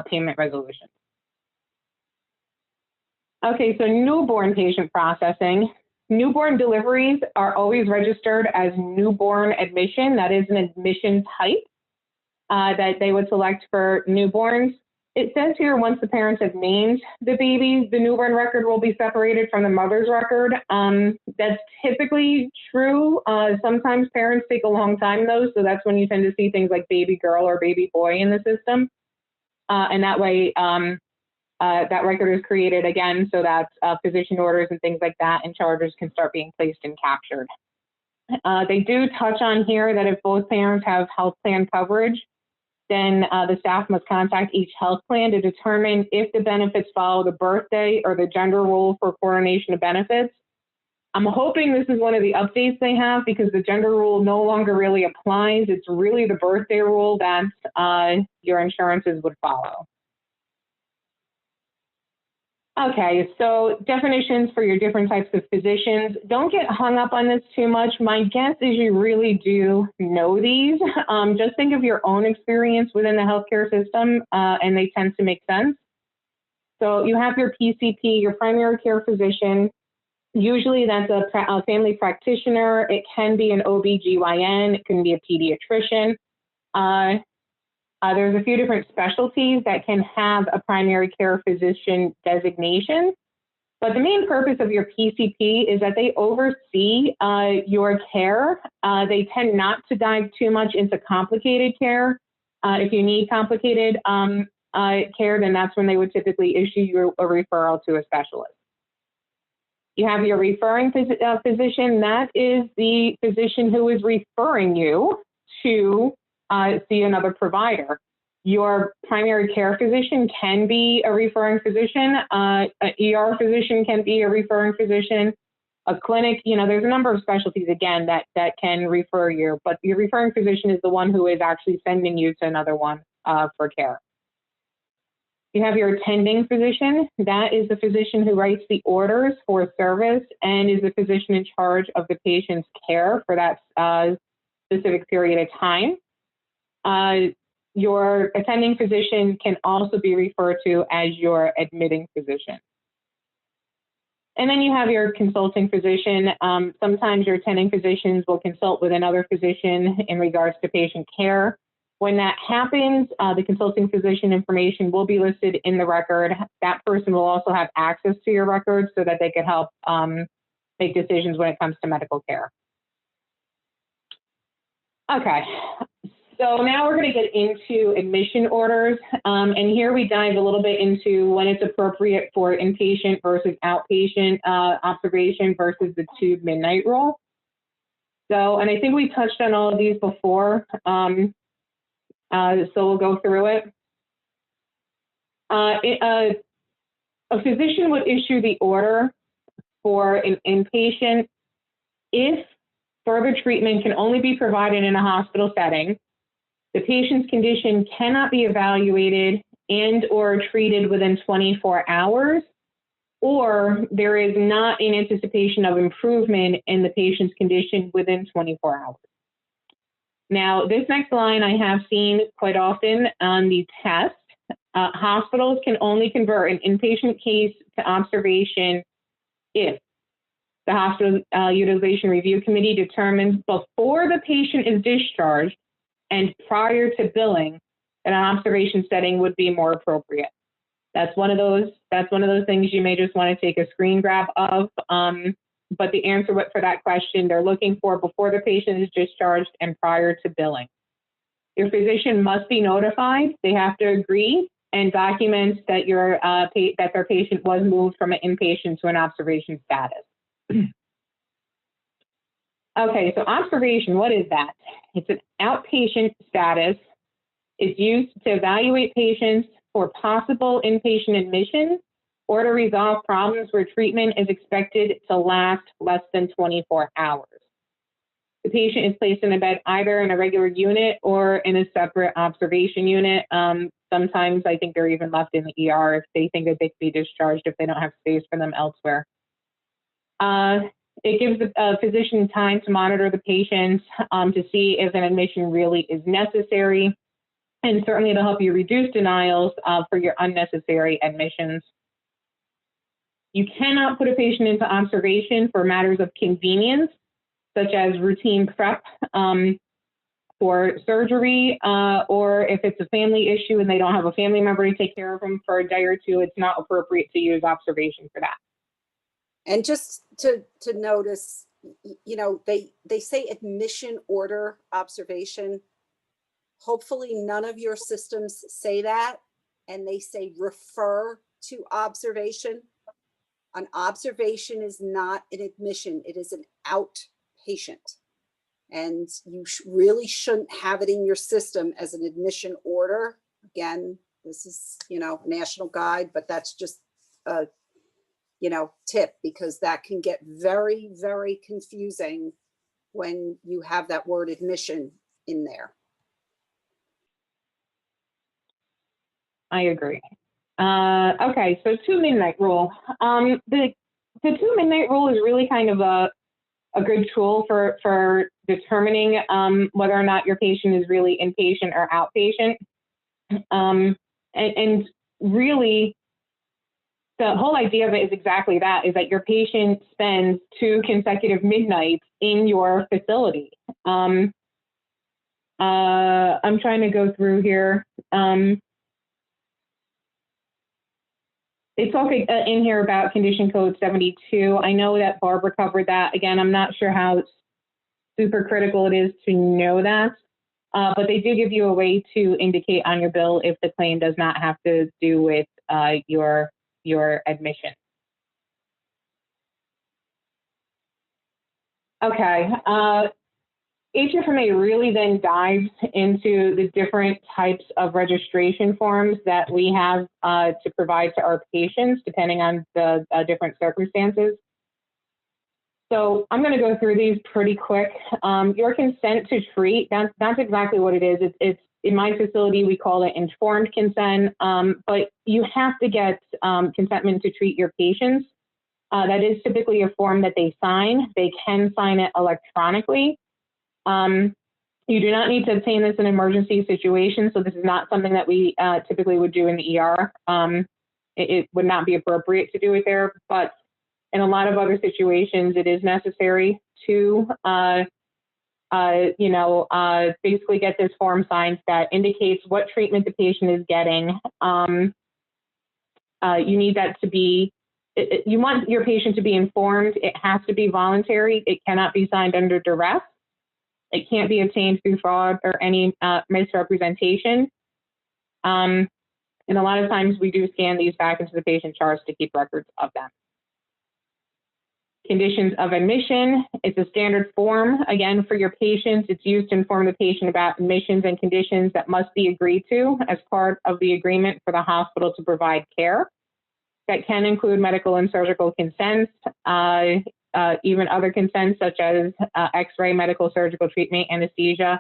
payment resolution. Okay, so newborn patient processing. Newborn deliveries are always registered as newborn admission. That is an admission type that they would select for newborns. It says here, once the parents have named the baby, the newborn record will be separated from the mother's record. That's typically true. Sometimes parents take a long time though, so that's when you tend to see things like baby girl or baby boy in the system. And that way, that record is created again so that physician orders and things like that and charges can start being placed and captured. They do touch on here that if both parents have health plan coverage, then the staff must contact each health plan to determine if the benefits follow the birthday or the gender rule for coordination of benefits. I'm hoping this is one of the updates they have because the gender rule no longer really applies. It's really the birthday rule that your insurances would follow. Okay, so definitions for your different types of physicians. Don't get hung up on this too much. My guess is you really do know these. Just think of your own experience within the healthcare system, and they tend to make sense. So you have your PCP, your primary care physician. Usually that's a family practitioner. It can be an OB/GYN. It can be a pediatrician. There's a few different specialties that can have a primary care physician designation, but the main purpose of your PCP is that they oversee your care. They tend not to dive too much into complicated care. If you need complicated care, then that's when they would typically issue you a referral to a specialist. You have your referring physician. That is the physician who is referring you to see another provider. Your primary care physician can be a referring physician. An ER physician can be a referring physician. A clinic, there's a number of specialties, again, that can refer you, but your referring physician is the one who is actually sending you to another one for care. You have your attending physician. That is the physician who writes the orders for service and is the physician in charge of the patient's care for that specific period of time. Your attending physician can also be referred to as your admitting physician. And then you have your consulting physician. Sometimes your attending physicians will consult with another physician in regards to patient care. When that happens, the consulting physician information will be listed in the record. That person will also have access to your records so that they can help make decisions when it comes to medical care. Okay, so now we're going to get into admission orders. And here we dive a little bit into when it's appropriate for inpatient versus outpatient observation versus the tube midnight rule. So, and I think we touched on all of these before. So we'll go through it. A physician would issue the order for an inpatient if further treatment can only be provided in a hospital setting, the patient's condition cannot be evaluated and or treated within 24 hours, or there is not an anticipation of improvement in the patient's condition within 24 hours. Now, this next line I have seen quite often on the test. Hospitals can only convert an inpatient case to observation if the Hospital Utilization Review Committee determines before the patient is discharged and prior to billing that an observation setting would be more appropriate. That's one of those things you may just want to take a screen grab of. But the answer for that question, they're looking for before the patient is discharged and prior to billing. Your physician must be notified. They have to agree and document that that their patient was moved from an inpatient to an observation status. Okay, so observation, what is that? It's an outpatient status. It's used to evaluate patients for possible inpatient admission or to resolve problems where treatment is expected to last less than 24 hours. The patient is placed in a bed either in a regular unit or in a separate observation unit. Sometimes I think they're even left in the ER if they think that they could be discharged if they don't have space for them elsewhere. It gives the physician time to monitor the patient to see if an admission really is necessary, and certainly to help you reduce denials for your unnecessary admissions. You cannot put a patient into observation for matters of convenience, such as routine prep for surgery, or if it's a family issue and they don't have a family member to take care of them for a day or two, it's not appropriate to use observation for that. And just to notice, they say admission order observation. Hopefully none of your systems say that, and they say refer to observation. An observation is not an admission, it is an outpatient. And you really shouldn't have it in your system as an admission order. Again, this is, you know, national guide, but that's just a, you know, tip, because that can get very, very confusing when you have that word admission in there. I agree. Okay, so 2 midnight rule. The 2 midnight rule is really kind of a good tool for determining whether or not your patient is really inpatient or outpatient. And really, the whole idea of it is exactly that, is that your patient spends 2 consecutive midnights in your facility. I'm trying to go through here. It's okay in here about condition code 72. I know that Barbara covered that. Again, I'm not sure how super critical it is to know that, but they do give you a way to indicate on your bill if the claim does not have to do with your admission. Okay, HFMA really then dives into the different types of registration forms that we have to provide to our patients, depending on the different circumstances. So I'm going to go through these pretty quick. Your consent to treat, that's exactly what it is. It's in my facility, we call it informed consent, but you have to get consentment to treat your patients. That is typically a form that they sign. They can sign it electronically. You do not need to obtain this in emergency situations, so this is not something that we typically would do in the ER. It would not be appropriate to do it there, but in a lot of other situations, it is necessary to, basically get this form signed that indicates what treatment the patient is getting. You need that to be, you want your patient to be informed. It has to be voluntary. It cannot be signed under duress. It can't be obtained through fraud or any misrepresentation. And a lot of times we do scan these back into the patient charts to keep records of them. Conditions of admission, it's a standard form. Again, for your patients, it's used to inform the patient about admissions and conditions that must be agreed to as part of the agreement for the hospital to provide care. That can include medical and surgical consents, even other consents such as X-ray, medical, surgical treatment, anesthesia.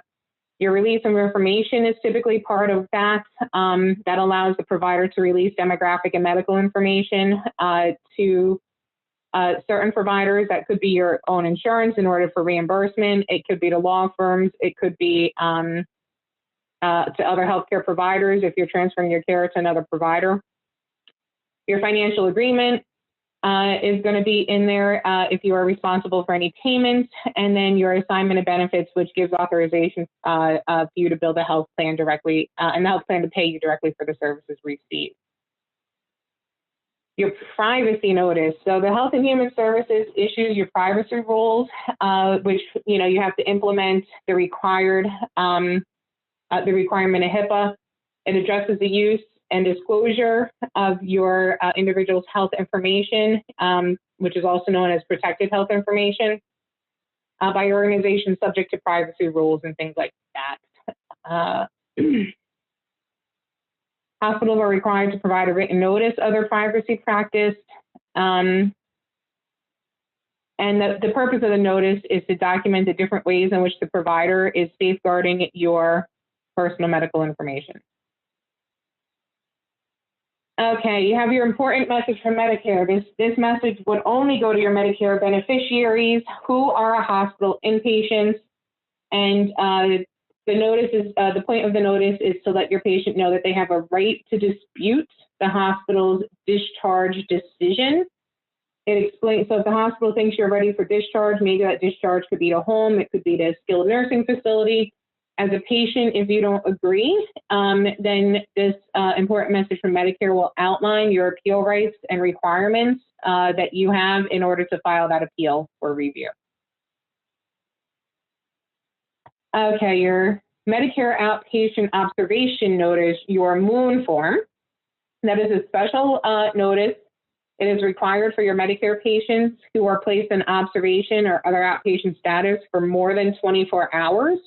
Your release of information is typically part of that. That allows the provider to release demographic and medical information to certain providers. That could be your own insurance in order for reimbursement. It could be to law firms. It could be to other healthcare providers if you're transferring your care to another provider. Your financial agreement is going to be in there if you are responsible for any payments, and then your assignment of benefits, which gives authorization for you to build a health plan directly, and the health plan to pay you directly for the services received. Your privacy notice. So the Health and Human Services issues your privacy rules, which you have to implement the required the requirement of HIPAA. It addresses the use and disclosure of your individual's health information, which is also known as protected health information, by organizations subject to privacy rules and things like that. Hospitals are required to provide a written notice of their privacy practice. And the purpose of the notice is to document the different ways in which the provider is safeguarding your personal medical information. Okay, you have your important message from Medicare. This message would only go to your Medicare beneficiaries who are a hospital inpatients, and the notice is the point of the notice is to let your patient know that they have a right to dispute the hospital's discharge decision. It explains, so if the hospital thinks you're ready for discharge, maybe that discharge could be to home, it could be to a skilled nursing facility. As a patient, if you don't agree, then this important message from Medicare will outline your appeal rights and requirements that you have in order to file that appeal for review. Okay, your Medicare outpatient observation notice, your MOON form. That is a special notice. It is required for your Medicare patients who are placed in observation or other outpatient status for more than 24 hours.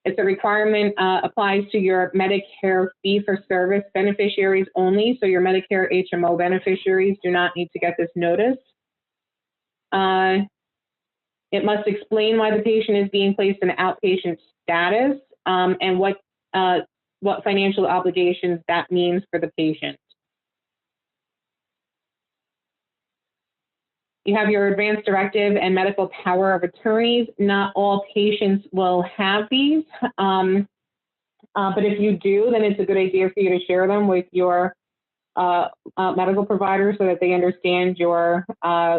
It's a requirement, applies to your Medicare fee-for-service beneficiaries only, so your Medicare HMO beneficiaries do not need to get this notice. It must explain why the patient is being placed in outpatient status and what financial obligations that means for the patient. You have your advance directive and medical power of attorneys. Not all patients will have these, but if you do, then it's a good idea for you to share them with your medical provider so that they understand your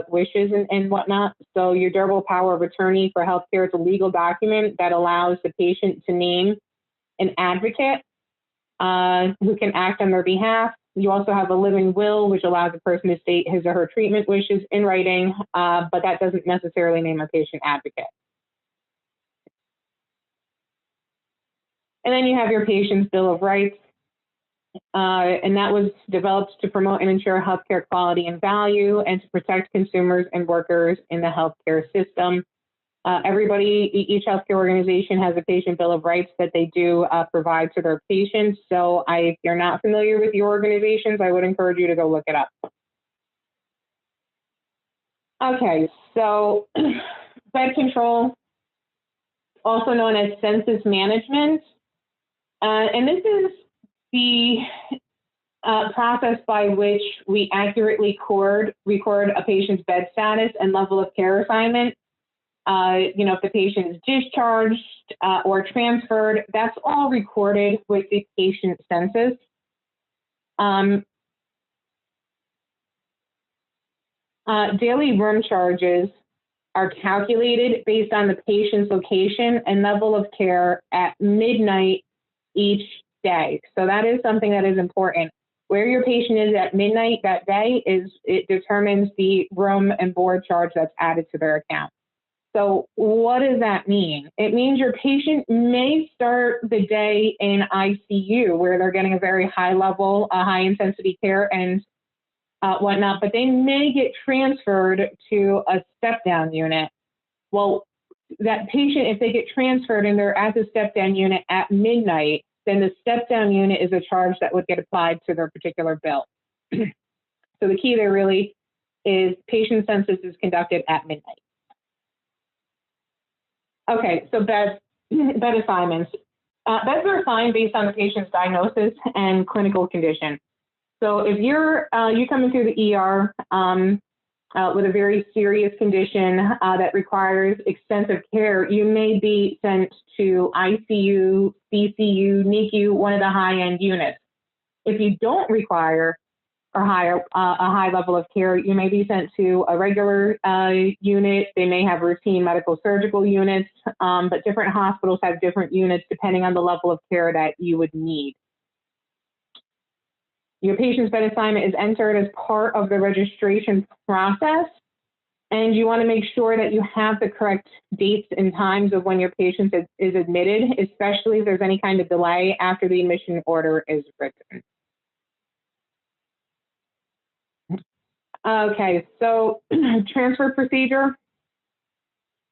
wishes and whatnot. So your durable power of attorney for healthcare is a legal document that allows the patient to name an advocate who can act on their behalf. You also have a living will, which allows a person to state his or her treatment wishes in writing, but that doesn't necessarily name a patient advocate. And then you have your patient's Bill of Rights, and that was developed to promote and ensure healthcare quality and value and to protect consumers and workers in the healthcare system. Each healthcare organization has a patient Bill of Rights that they do provide to their patients. So if you're not familiar with your organizations, I would encourage you to go look it up. Okay, so bed control, also known as census management. And this is the process by which we accurately record a patient's bed status and level of care assignment. If the patient is discharged or transferred, that's all recorded with the patient census. Daily room charges are calculated based on the patient's location and level of care at midnight each day. So that is something that is important. Where your patient is at midnight that day it determines the room and board charge that's added to their account. So what does that mean? It means your patient may start the day in ICU where they're getting a very high level, high intensity care and whatnot, but they may get transferred to a step down unit. Well, that patient, if they get transferred and they're at the step down unit at midnight, then the step down unit is a charge that would get applied to their particular bill. So the key there really is patient census is conducted at midnight. Okay, so bed assignments. Beds are assigned based on the patient's diagnosis and clinical condition. So if you come into the ER with a very serious condition that requires extensive care, you may be sent to ICU, CCU, NICU, one of the high-end units. If you don't require a high level of care, you may be sent to a regular unit. They may have routine medical surgical units, but different hospitals have different units depending on the level of care that you would need. Your patient's bed assignment is entered as part of the registration process, and you want to make sure that you have the correct dates and times of when your patient is admitted, especially if there's any kind of delay after the admission order is written. Okay, so transfer procedure.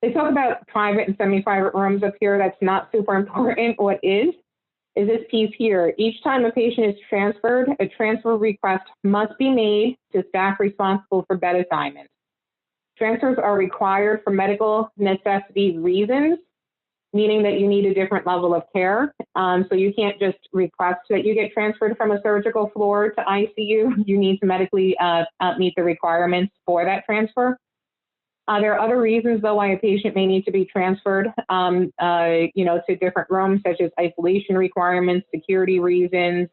They talk about private and semi-private rooms up here. That's not super important. What is this piece here. Each time a patient is transferred, a transfer request must be made to staff responsible for bed assignments. Transfers are required for medical necessity reasons, meaning that you need a different level of care. So you can't just request that you get transferred from a surgical floor to ICU. You need to medically meet the requirements for that transfer. There are other reasons, though, why a patient may need to be transferred, to different rooms, such as isolation requirements, security reasons,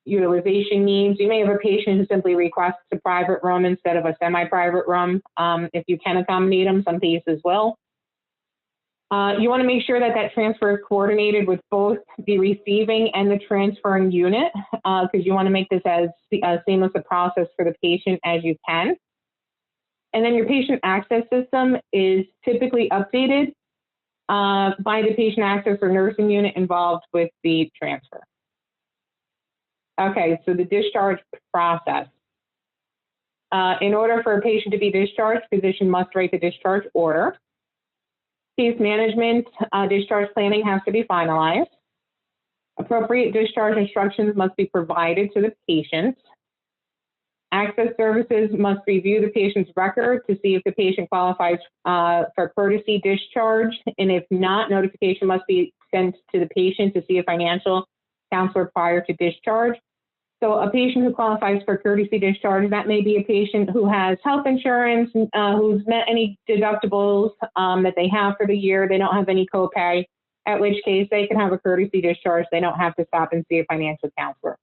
utilization needs. You may have a patient who simply requests a private room instead of a semi-private room. If you can accommodate them, some cases will. You want to make sure that that transfer is coordinated with both the receiving and the transferring unit, because you want to make this as seamless a process for the patient as you can. And then your patient access system is typically updated by the patient access or nursing unit involved with the transfer. Okay, so the discharge process. In order for a patient to be discharged, physician must write the discharge order. Case management, discharge planning has to be finalized. Appropriate discharge instructions must be provided to the patient. Access services must review the patient's record to see if the patient qualifies for courtesy discharge, and if not, notification must be sent to the patient to see a financial counselor prior to discharge. So a patient who qualifies for courtesy discharge, that may be a patient who has health insurance, who's met any deductibles that they have for the year, they don't have any copay, at which case they can have a courtesy discharge. They don't have to stop and see a financial counselor.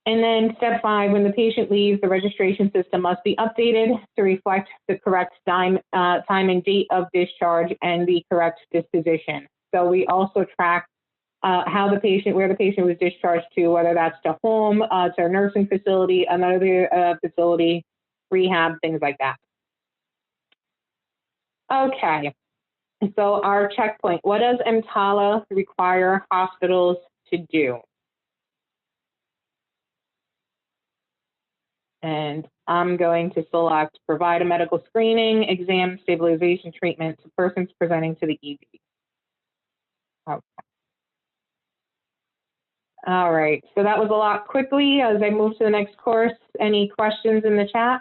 And then step 5, when the patient leaves, the registration system must be updated to reflect the correct time and date of discharge and the correct disposition. So we also track where the patient was discharged to, whether that's to home, to a nursing facility, another facility, rehab, things like that. Okay, so our checkpoint, what does EMTALA require hospitals to do? And I'm going to select provide a medical screening, exam, stabilization treatment to persons presenting to the ED. Okay. All right, so that was a lot quickly. As I move to the next course, any questions in the chat?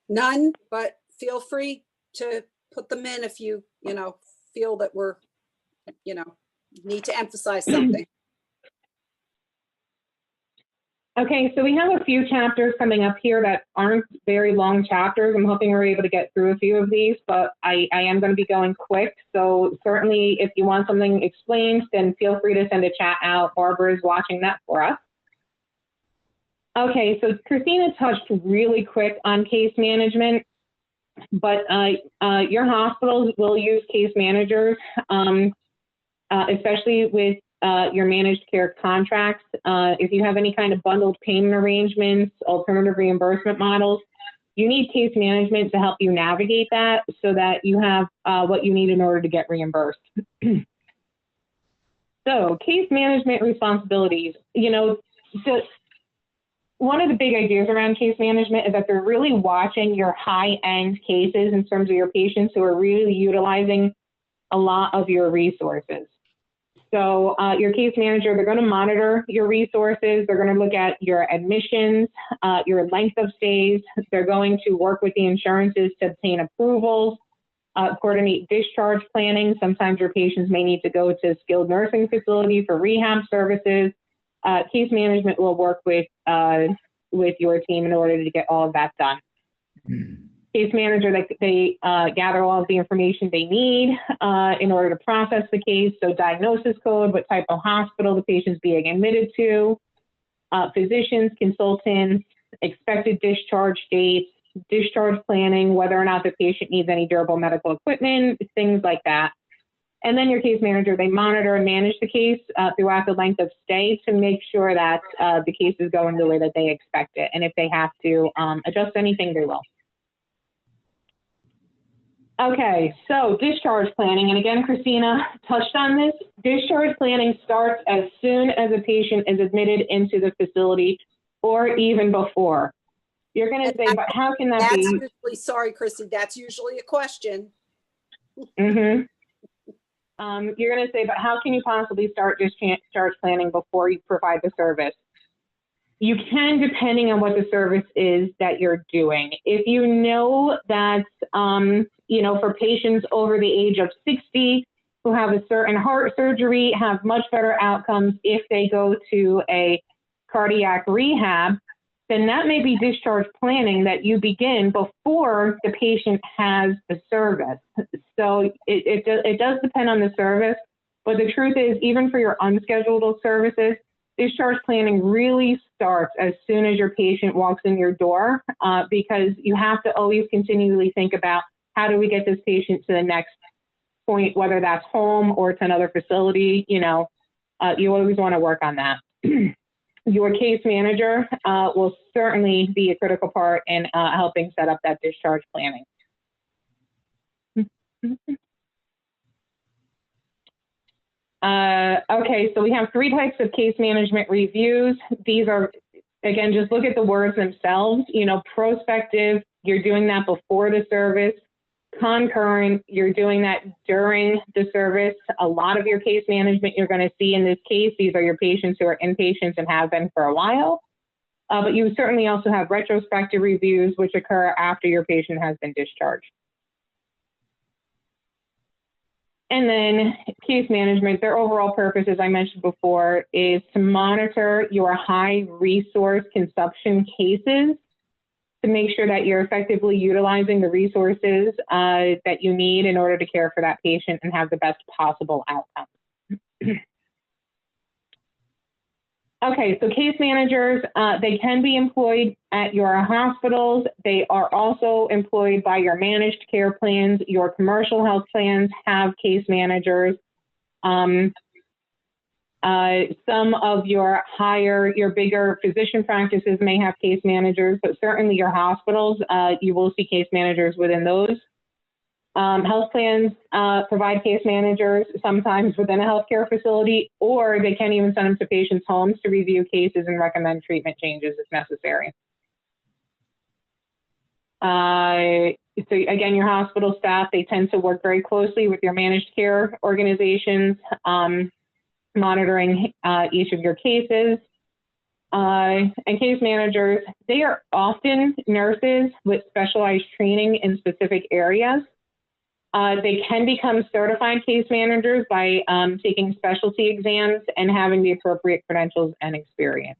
None, but feel free to put them in if you feel that we're, need to emphasize something. Okay, so we have a few chapters coming up here that aren't very long chapters. I'm hoping we're able to get through a few of these, but I am going to be going quick. So certainly if you want something explained, then feel free to send a chat out. Barbara is watching that for us. Okay, so Christina touched really quick on case management, but your hospitals will use case managers, especially with your managed care contracts. If you have any kind of bundled payment arrangements, alternative reimbursement models, you need case management to help you navigate that so that you have what you need in order to get reimbursed. So case management responsibilities, one of the big ideas around case management is that they're really watching your high-end cases in terms of your patients who are really utilizing a lot of your resources. So your case manager, they're going to monitor your resources. They're going to look at your admissions, your length of stays. They're going to work with the insurances to obtain approvals, coordinate discharge planning. Sometimes your patients may need to go to a skilled nursing facility for rehab services. Case management will work with your team in order to get all of that done. Case manager, they gather all of the information they need in order to process the case. So diagnosis code, what type of hospital the patient's being admitted to, physicians, consultants, expected discharge dates, discharge planning, whether or not the patient needs any durable medical equipment, things like that. And then your case manager, they monitor and manage the case throughout the length of stay to make sure that the case is going the way that they expect it. And if they have to adjust anything, they will. Okay, so discharge planning, and again, Christina touched on this. Discharge planning starts as soon as a patient is admitted into the facility or even before. You're going to say, but how can that be? Usually, sorry, Chrissy, that's usually a question. Mm-hmm. You're going to say, but how can you possibly start discharge planning before you provide the service? You can, depending on what the service is that you're doing. If you know that, for patients over the age of 60 who have a certain heart surgery, have much better outcomes if they go to a cardiac rehab, then that may be discharge planning that you begin before the patient has the service. So it does depend on the service, but the truth is, even for your unscheduled services, discharge planning really starts as soon as your patient walks in your door, because you have to always continually think about how do we get this patient to the next point, whether that's home or to another facility. You always want to work on that. Your case manager will certainly be a critical part in helping set up that discharge planning. Okay, so we have 3 types of case management reviews. These are, again, just look at the words themselves. You know, prospective, you're doing that before the service. Concurrent, you're doing that during the service. A lot of your case management you're going to see in this case, these are your patients who are inpatients and have been for a while. But you certainly also have retrospective reviews, which occur after your patient has been discharged. And then case management, their overall purpose, as I mentioned before, is to monitor your high resource consumption cases to make sure that you're effectively utilizing the resources that you need in order to care for that patient and have the best possible outcome. Okay, so case managers, they can be employed at your hospitals. They are also employed by your managed care plans. Your commercial health plans have case managers. Some of your bigger physician practices may have case managers, but certainly your hospitals, you will see case managers within those. Health plans provide case managers sometimes within a healthcare facility, or they can even send them to patients' homes to review cases and recommend treatment changes if necessary. So again, your hospital staff, they tend to work very closely with your managed care organizations, monitoring each of your cases. And case managers, they are often nurses with specialized training in specific areas. They can become certified case managers by taking specialty exams and having the appropriate credentials and experience.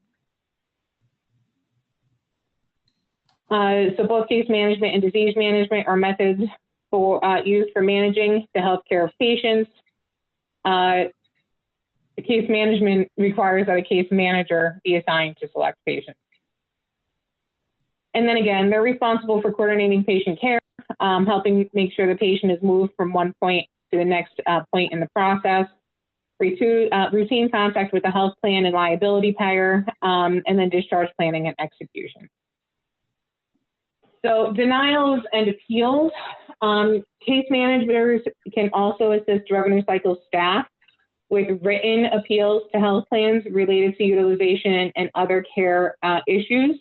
So both case management and disease management are methods used for managing the healthcare of patients. The case management requires that a case manager be assigned to select patients. And then again, they're responsible for coordinating patient care, helping make sure the patient is moved from one point to the next point in the process, routine contact with the health plan and liability payer, and then discharge planning and execution. So denials and appeals, case managers can also assist revenue cycle staff with written appeals to health plans related to utilization and other care issues.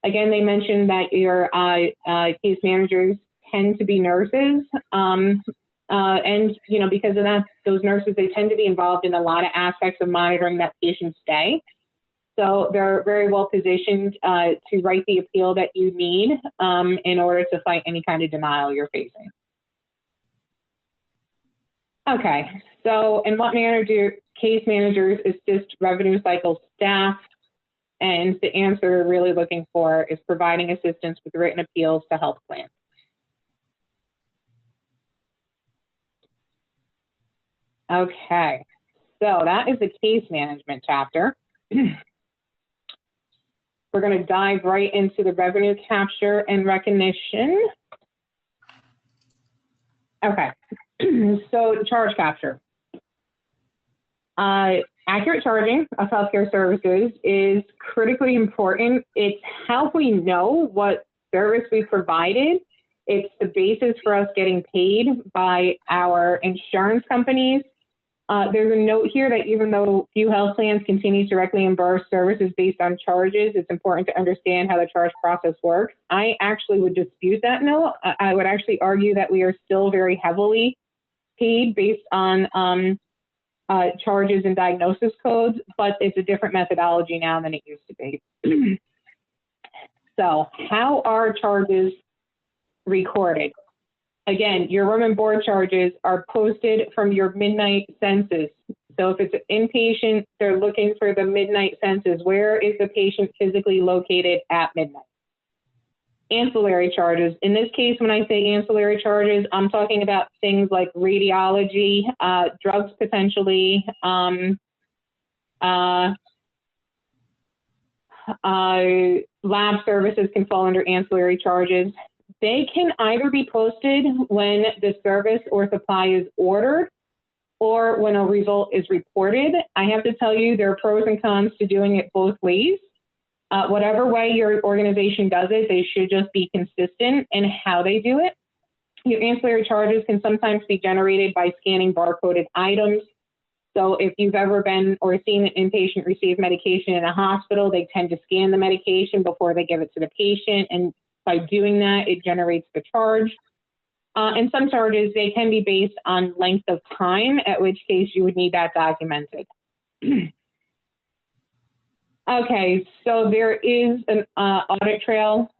Again, they mentioned that your case managers tend to be nurses, and you know, because of that, those nurses, they tend to be involved in a lot of aspects of monitoring that patient stay. So they're very well positioned to write the appeal that you need in order to fight any kind of denial you're facing. Okay, so in what manner do case managers assist revenue cycle staff? And the answer we're really looking for is providing assistance with written appeals to health plans. Okay, so that is the case management chapter. We're going to dive right into the revenue capture and recognition. Okay, so charge capture. Accurate charging of healthcare services is critically important. It's how we know what service we provided. It's the basis for us getting paid by our insurance companies. There's a note here that even though few health plans continue to directly reimburse services based on charges, it's important to understand how the charge process works. I actually would dispute that note. I would actually argue that we are still very heavily paid based on charges and diagnosis codes, but it's a different methodology now than it used to be. So how are charges recorded? Again, your room and board charges are posted from your midnight census. So if it's an inpatient, they're looking for the midnight census. Where is the patient physically located at midnight? Ancillary charges. In this case, when I say ancillary charges, I'm talking about things like radiology, drugs potentially, lab services can fall under ancillary charges. They can either be posted when the service or supply is ordered or when a result is reported. I have to tell you, there are pros and cons to doing it both ways. Whatever way your organization does it, they should just be consistent in how they do it. Your ancillary charges can sometimes be generated by scanning barcoded items. So if you've ever been or seen an inpatient receive medication in a hospital, they tend to scan the medication before they give it to the patient. And by doing that, it generates the charge. And some charges, they can be based on length of time, at which case you would need that documented. Okay, so there is an audit trail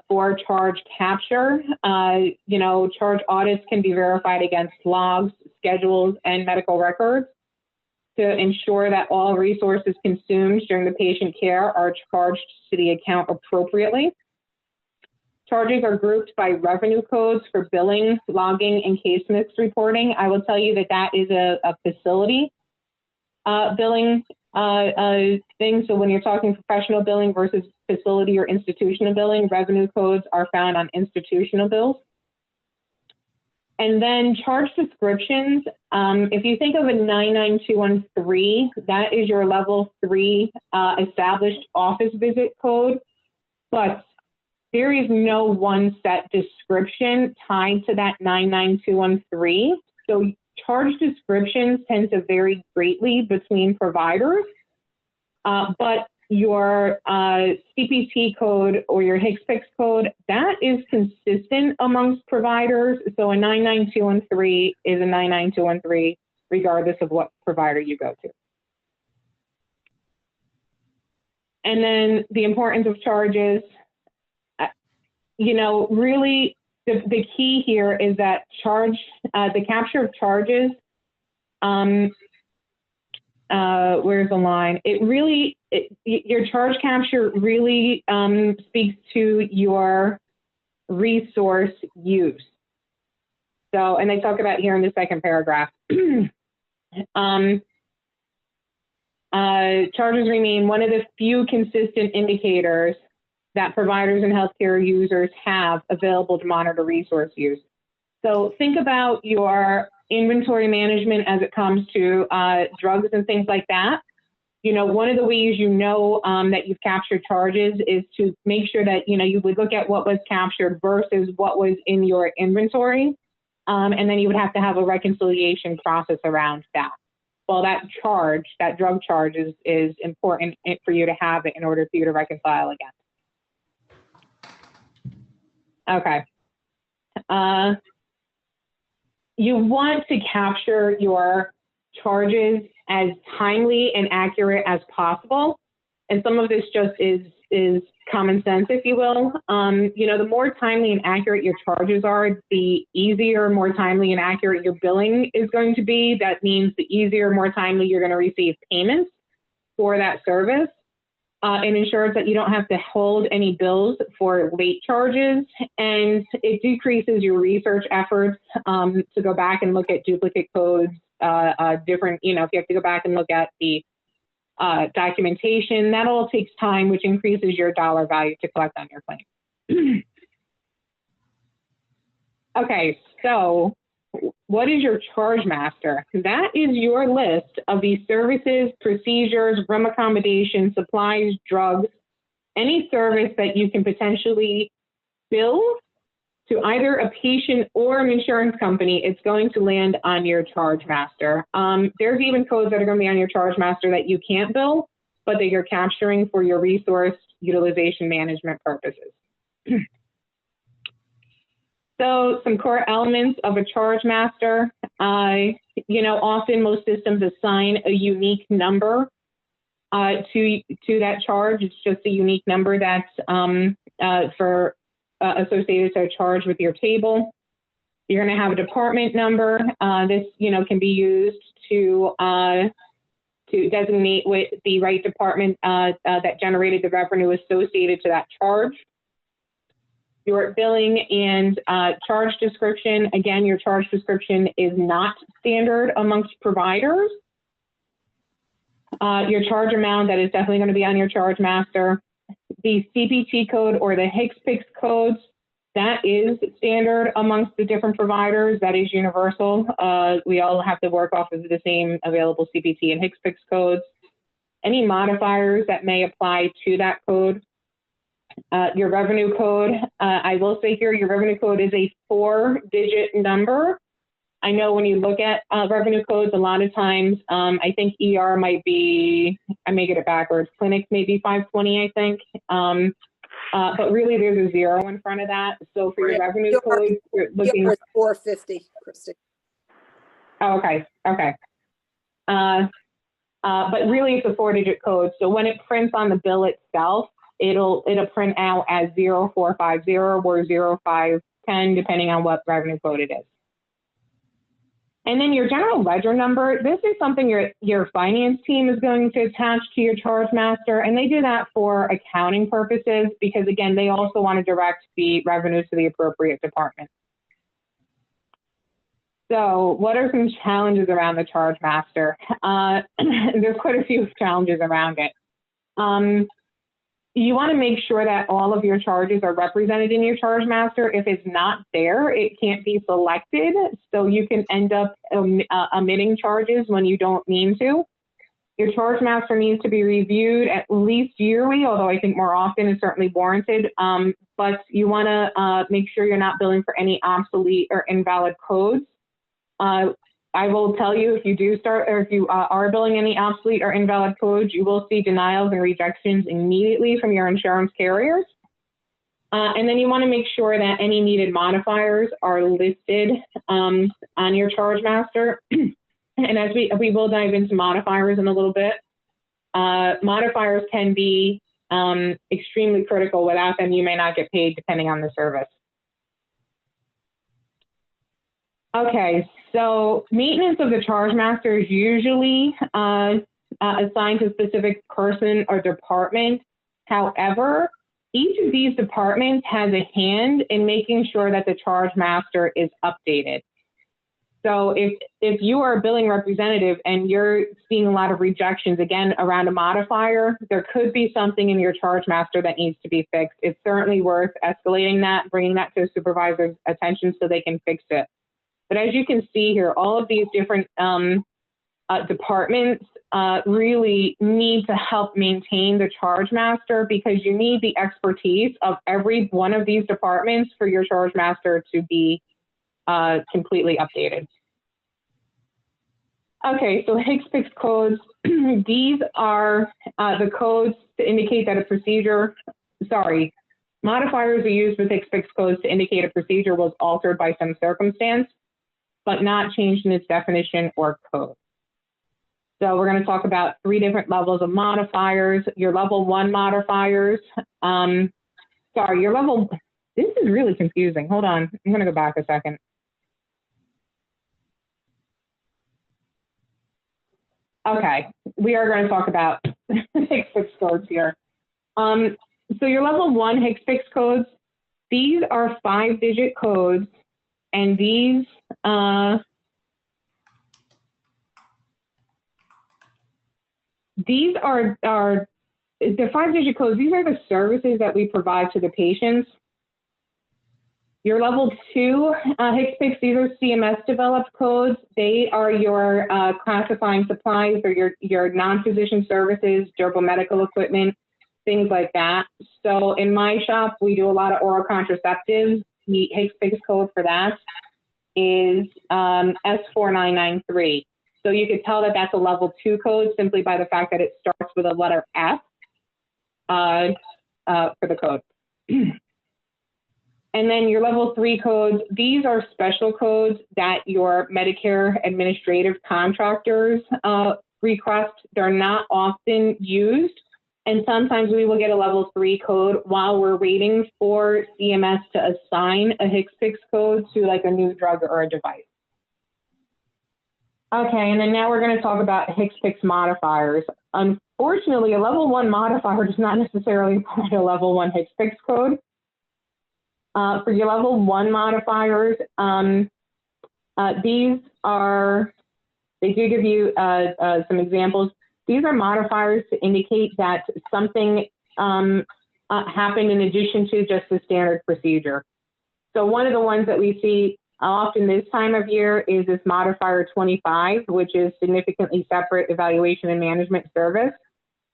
for charge capture. Charge audits can be verified against logs, schedules, and medical records to ensure that all resources consumed during the patient care are charged to the account appropriately. Charges are grouped by revenue codes for billing, logging, and case mix reporting. I will tell you that that is a facility billing thing. So when you're talking professional billing versus facility or institutional billing, revenue codes are found on institutional bills. And then charge descriptions. If you think of a 99213, that is your level 3 established office visit code, but there is no one set description tied to that 99213. So charge descriptions tend to vary greatly between providers, but your CPT code or your Hicks Fix code, that is consistent amongst providers. So a 99213 is a 99213 regardless of what provider you go to. And then the importance of charges, really the key here is that the capture of charges, where's the line? Your charge capture really speaks to your resource use. So, and they talk about here in the second paragraph. Charges remain one of the few consistent indicators that providers and healthcare users have available to monitor resource use. So think about your inventory management as it comes to drugs and things like that. One of the ways that you've captured charges is to make sure that, you would look at what was captured versus what was in your inventory. And then you would have to have a reconciliation process around that. Well, that drug charge is important for you to have it in order for you to reconcile again. Okay. You want to capture your charges as timely and accurate as possible. And some of this just is common sense, if you will. The more timely and accurate your charges are, the easier, more timely and accurate your billing is going to be. That means the easier, more timely you're going to receive payments for that service. It ensures that you don't have to hold any bills for late charges, and it decreases your research efforts to go back and look at duplicate codes, if you have to go back and look at the documentation, that all takes time, which increases your dollar value to collect on your claim. Okay, so what is your charge master? That is your list of the services, procedures, room accommodations, supplies, drugs, any service that you can potentially bill to either a patient or an insurance company. It's going to land on your charge master. There's even codes that are going to be on your charge master that you can't bill, but that you're capturing for your resource utilization management purposes. So some core elements of a charge master, often most systems assign a unique number to that charge. It's just a unique number that's associated to a charge with your table. You're going to have a department number. This, can be used to designate what the right department that generated the revenue associated to that charge. Your billing and charge description. Again, your charge description is not standard amongst providers. Your charge amount, that is definitely going to be on your charge master. The CPT code or the Hicks Fix codes, that is standard amongst the different providers. That is universal. We all have to work off of the same available CPT and Hicks Fix codes. Any modifiers that may apply to that code. Your revenue code, I will say here, your revenue code is a 4-digit number. I know when you look at revenue codes, a lot of times, I think ER might be, I may get it backwards, clinics may be 520, I think. But really there's a 0 in front of that. So for your revenue code, you're looking. You're 450, Christy. Oh, okay, okay. But really it's a 4-digit code. So when it prints on the bill itself, it'll print out as 0450 or 0510, depending on what revenue code it is. And then your general ledger number, this is something your finance team is going to attach to your charge master, and they do that for accounting purposes because, again, they also want to direct the revenue to the appropriate department. So what are some challenges around the charge master? There's quite a few challenges around it. You want to make sure that all of your charges are represented in your charge master. If it's not there, it can't be selected. So you can end up omitting charges when you don't mean to. Your charge master needs to be reviewed at least yearly, although I think more often is certainly warranted. But you want to make sure you're not billing for any obsolete or invalid codes. I will tell you, if you do start, or if you are billing any obsolete or invalid codes, you will see denials and rejections immediately from your insurance carriers. And then you want to make sure that any needed modifiers are listed on your charge master. And as we will dive into modifiers in a little bit, modifiers can be extremely critical. Without them, you may not get paid depending on the service. Okay, so maintenance of the charge master is usually assigned to a specific person or department. However, each of these departments has a hand in making sure that the charge master is updated. So if you are a billing representative and you're seeing a lot of rejections, again, around a modifier, there could be something in your charge master that needs to be fixed. It's certainly worth escalating that, bringing that to a supervisor's attention so they can fix it. But as you can see here, all of these different departments really need to help maintain the charge master because you need the expertise of every one of these departments for your charge master to be completely updated. Okay, so Hicks Fix codes, these are the codes to indicate that a procedure, modifiers are used with Hicks Fix codes to indicate a procedure was altered by some circumstance, but not changed in its definition or code. So we're going to talk about 3 different levels of modifiers. Your level 1 modifiers, your level, this is really confusing. Hold on, I'm going to go back a second. Okay, we are going to talk about Hicks Fix codes here. So your level 1 Hicks Fix codes, these are 5-digit codes, and these are the 5-digit codes. These are the services that we provide to the patients. Your level 2 Hicks Fix, these are CMS developed codes. They are your classifying supplies or your non-physician services, durable medical equipment, things like that. So in my shop, we do a lot of oral contraceptives. The Hicks Fix code for that is S4993. So you could tell that that's a level 2 code simply by the fact that it starts with a letter F for the code. And then your level 3 codes, these are special codes that your Medicare administrative contractors request. They're not often used. And sometimes we will get a level 3 code while we're waiting for CMS to assign a Hicks Fix code to like a new drug or a device. Okay, and then now we're going to talk about Hicks Fix modifiers. Unfortunately, a level 1 modifier does not necessarily apply to a level 1 Hicks Fix code. For your level 1 modifiers, they do give you some examples. These are modifiers to indicate that something happened in addition to just the standard procedure. So one of the ones that we see often this time of year is this modifier 25, which is significantly separate evaluation and management service.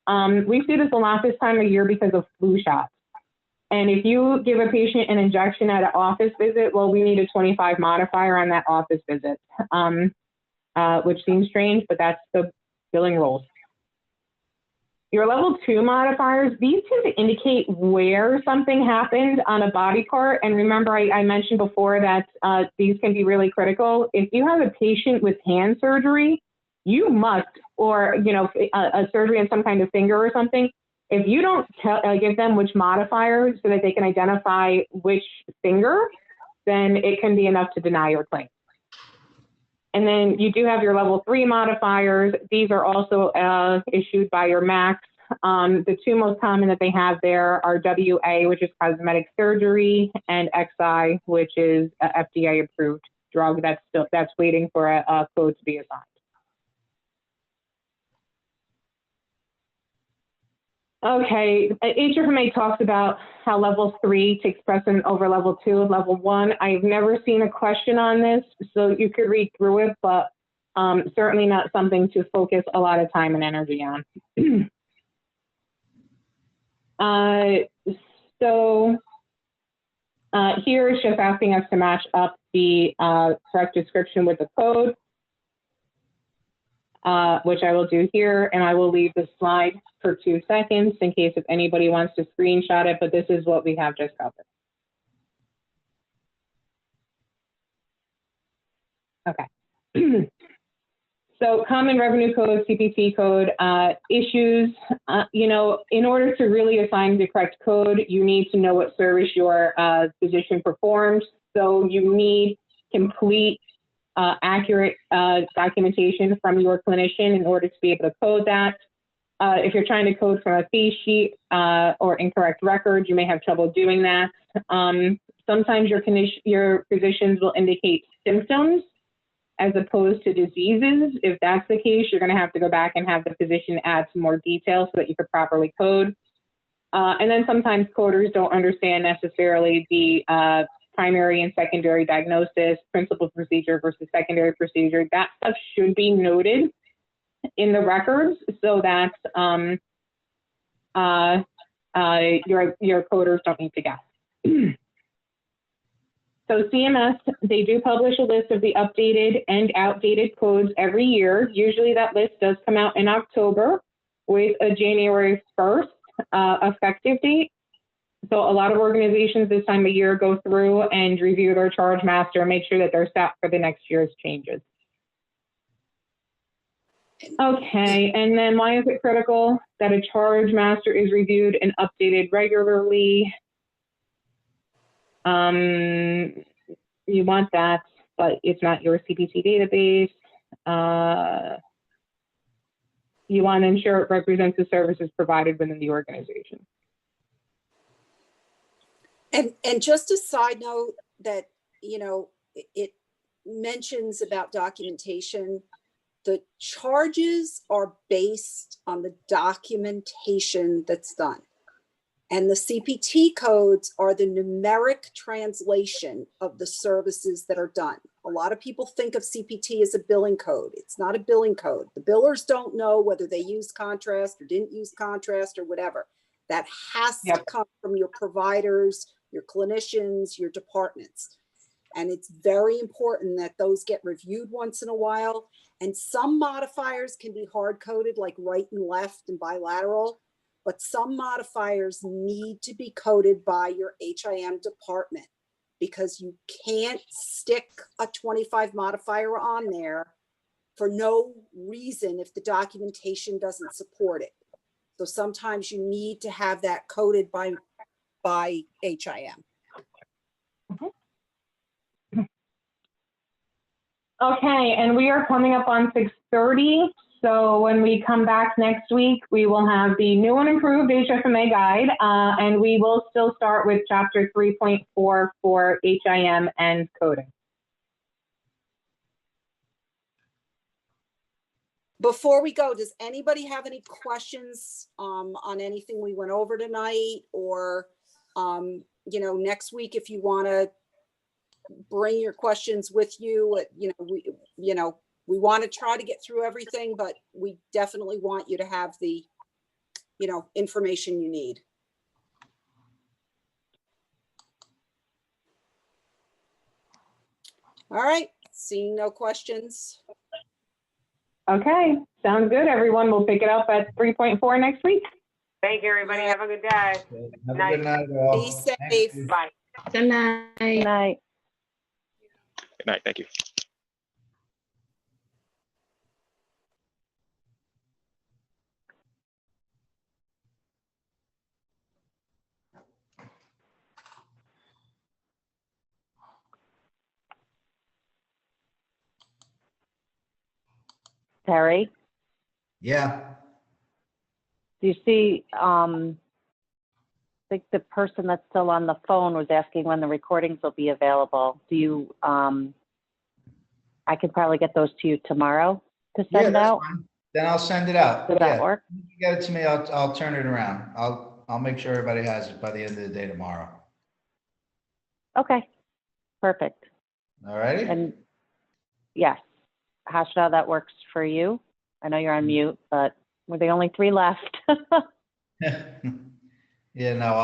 We see this a lot this time of year because of flu shots. And if you give a patient an injection at an office visit, well, we need a 25 modifier on that office visit, which seems strange, but that's the billing rules. Your level 2 modifiers, these tend to indicate where something happened on a body part. And remember, I mentioned before that these can be really critical. If you have a patient with hand surgery, you must, or a surgery on some kind of finger or something, if you don't give them which modifier so that they can identify which finger, then it can be enough to deny your claim. And then you do have your level 3 modifiers. These are also issued by your MACs. The two most common that they have there are WA, which is cosmetic surgery, and XI, which is a FDA approved drug that's waiting for a code to be assigned. Okay, HFMA talks about how level 3 takes precedent over level 2 and level 1. I've never seen a question on this, so you could read through it, but certainly not something to focus a lot of time and energy on. Here it's just asking us to match up the correct description with the code, which I will do here, and I will leave the slide for 2 seconds in case if anybody wants to screenshot it, but this is what we have just covered. Okay. So common revenue code, CPT code, issues, in order to really assign the correct code, you need to know what service your physician performs. So you need complete, accurate documentation from your clinician in order to be able to code that. If you're trying to code from a fee sheet or incorrect record, you may have trouble doing that. Sometimes your physicians will indicate symptoms as opposed to diseases. If that's the case, you're going to have to go back and have the physician add some more details so that you could properly code. And then sometimes coders don't understand necessarily the primary and secondary diagnosis, principal procedure versus secondary procedure. That stuff should be noted in the records so that your coders don't need to guess. So CMS, they do publish a list of the updated and outdated codes every year. Usually that list does come out in October with a January 1st effective date. So a lot of organizations this time of year go through and review their charge master and make sure that they're set for the next year's changes. Okay, and then why is it critical that a charge master is reviewed and updated regularly? You want that, but it's not your CPT database. You want to ensure it represents the services provided within the organization. And just a side note that, it mentions about documentation. The charges are based on the documentation that's done. And the CPT codes are the numeric translation of the services that are done. A lot of people think of CPT as a billing code. It's not a billing code. The billers don't know whether they used contrast or didn't use contrast or whatever. That has to come from your providers, your clinicians, your departments. And it's very important that those get reviewed once in a while. And some modifiers can be hard-coded, like right and left and bilateral. But some modifiers need to be coded by your HIM department because you can't stick a 25 modifier on there for no reason if the documentation doesn't support it. So sometimes you need to have that coded by HIM. Okay, and we are coming up on 6:30. So when we come back next week, we will have the new and improved HFMA guide, and we will still start with chapter 3.4 for HIM and coding. Before we go, does anybody have any questions on anything we went over tonight? Or, next week, if you want to bring your questions with you, we want to try to get through everything, but we definitely want you to have the, information you need. All right, seeing no questions. Okay, sounds good, everyone. We'll pick it up at 3.4 next week. Thank you, everybody. Yeah. Have a good day. Have a good night, all. Be Thank safe. you. Bye. Good night. Good night. Good night. Thank you. Terry, Yeah, do you see, I think the person that's still on the phone was asking when the recordings will be available. Do you, I could probably get those to you tomorrow to yeah, send that's out. fine. Then I'll send it out. Does that Yeah, work? you get it to me, I'll turn it around. I'll make sure everybody has it by the end of the day tomorrow. Okay, perfect. All righty? And yes, Hashna, that works for you. I know you're on mute, but we're the only three left. Yeah, no,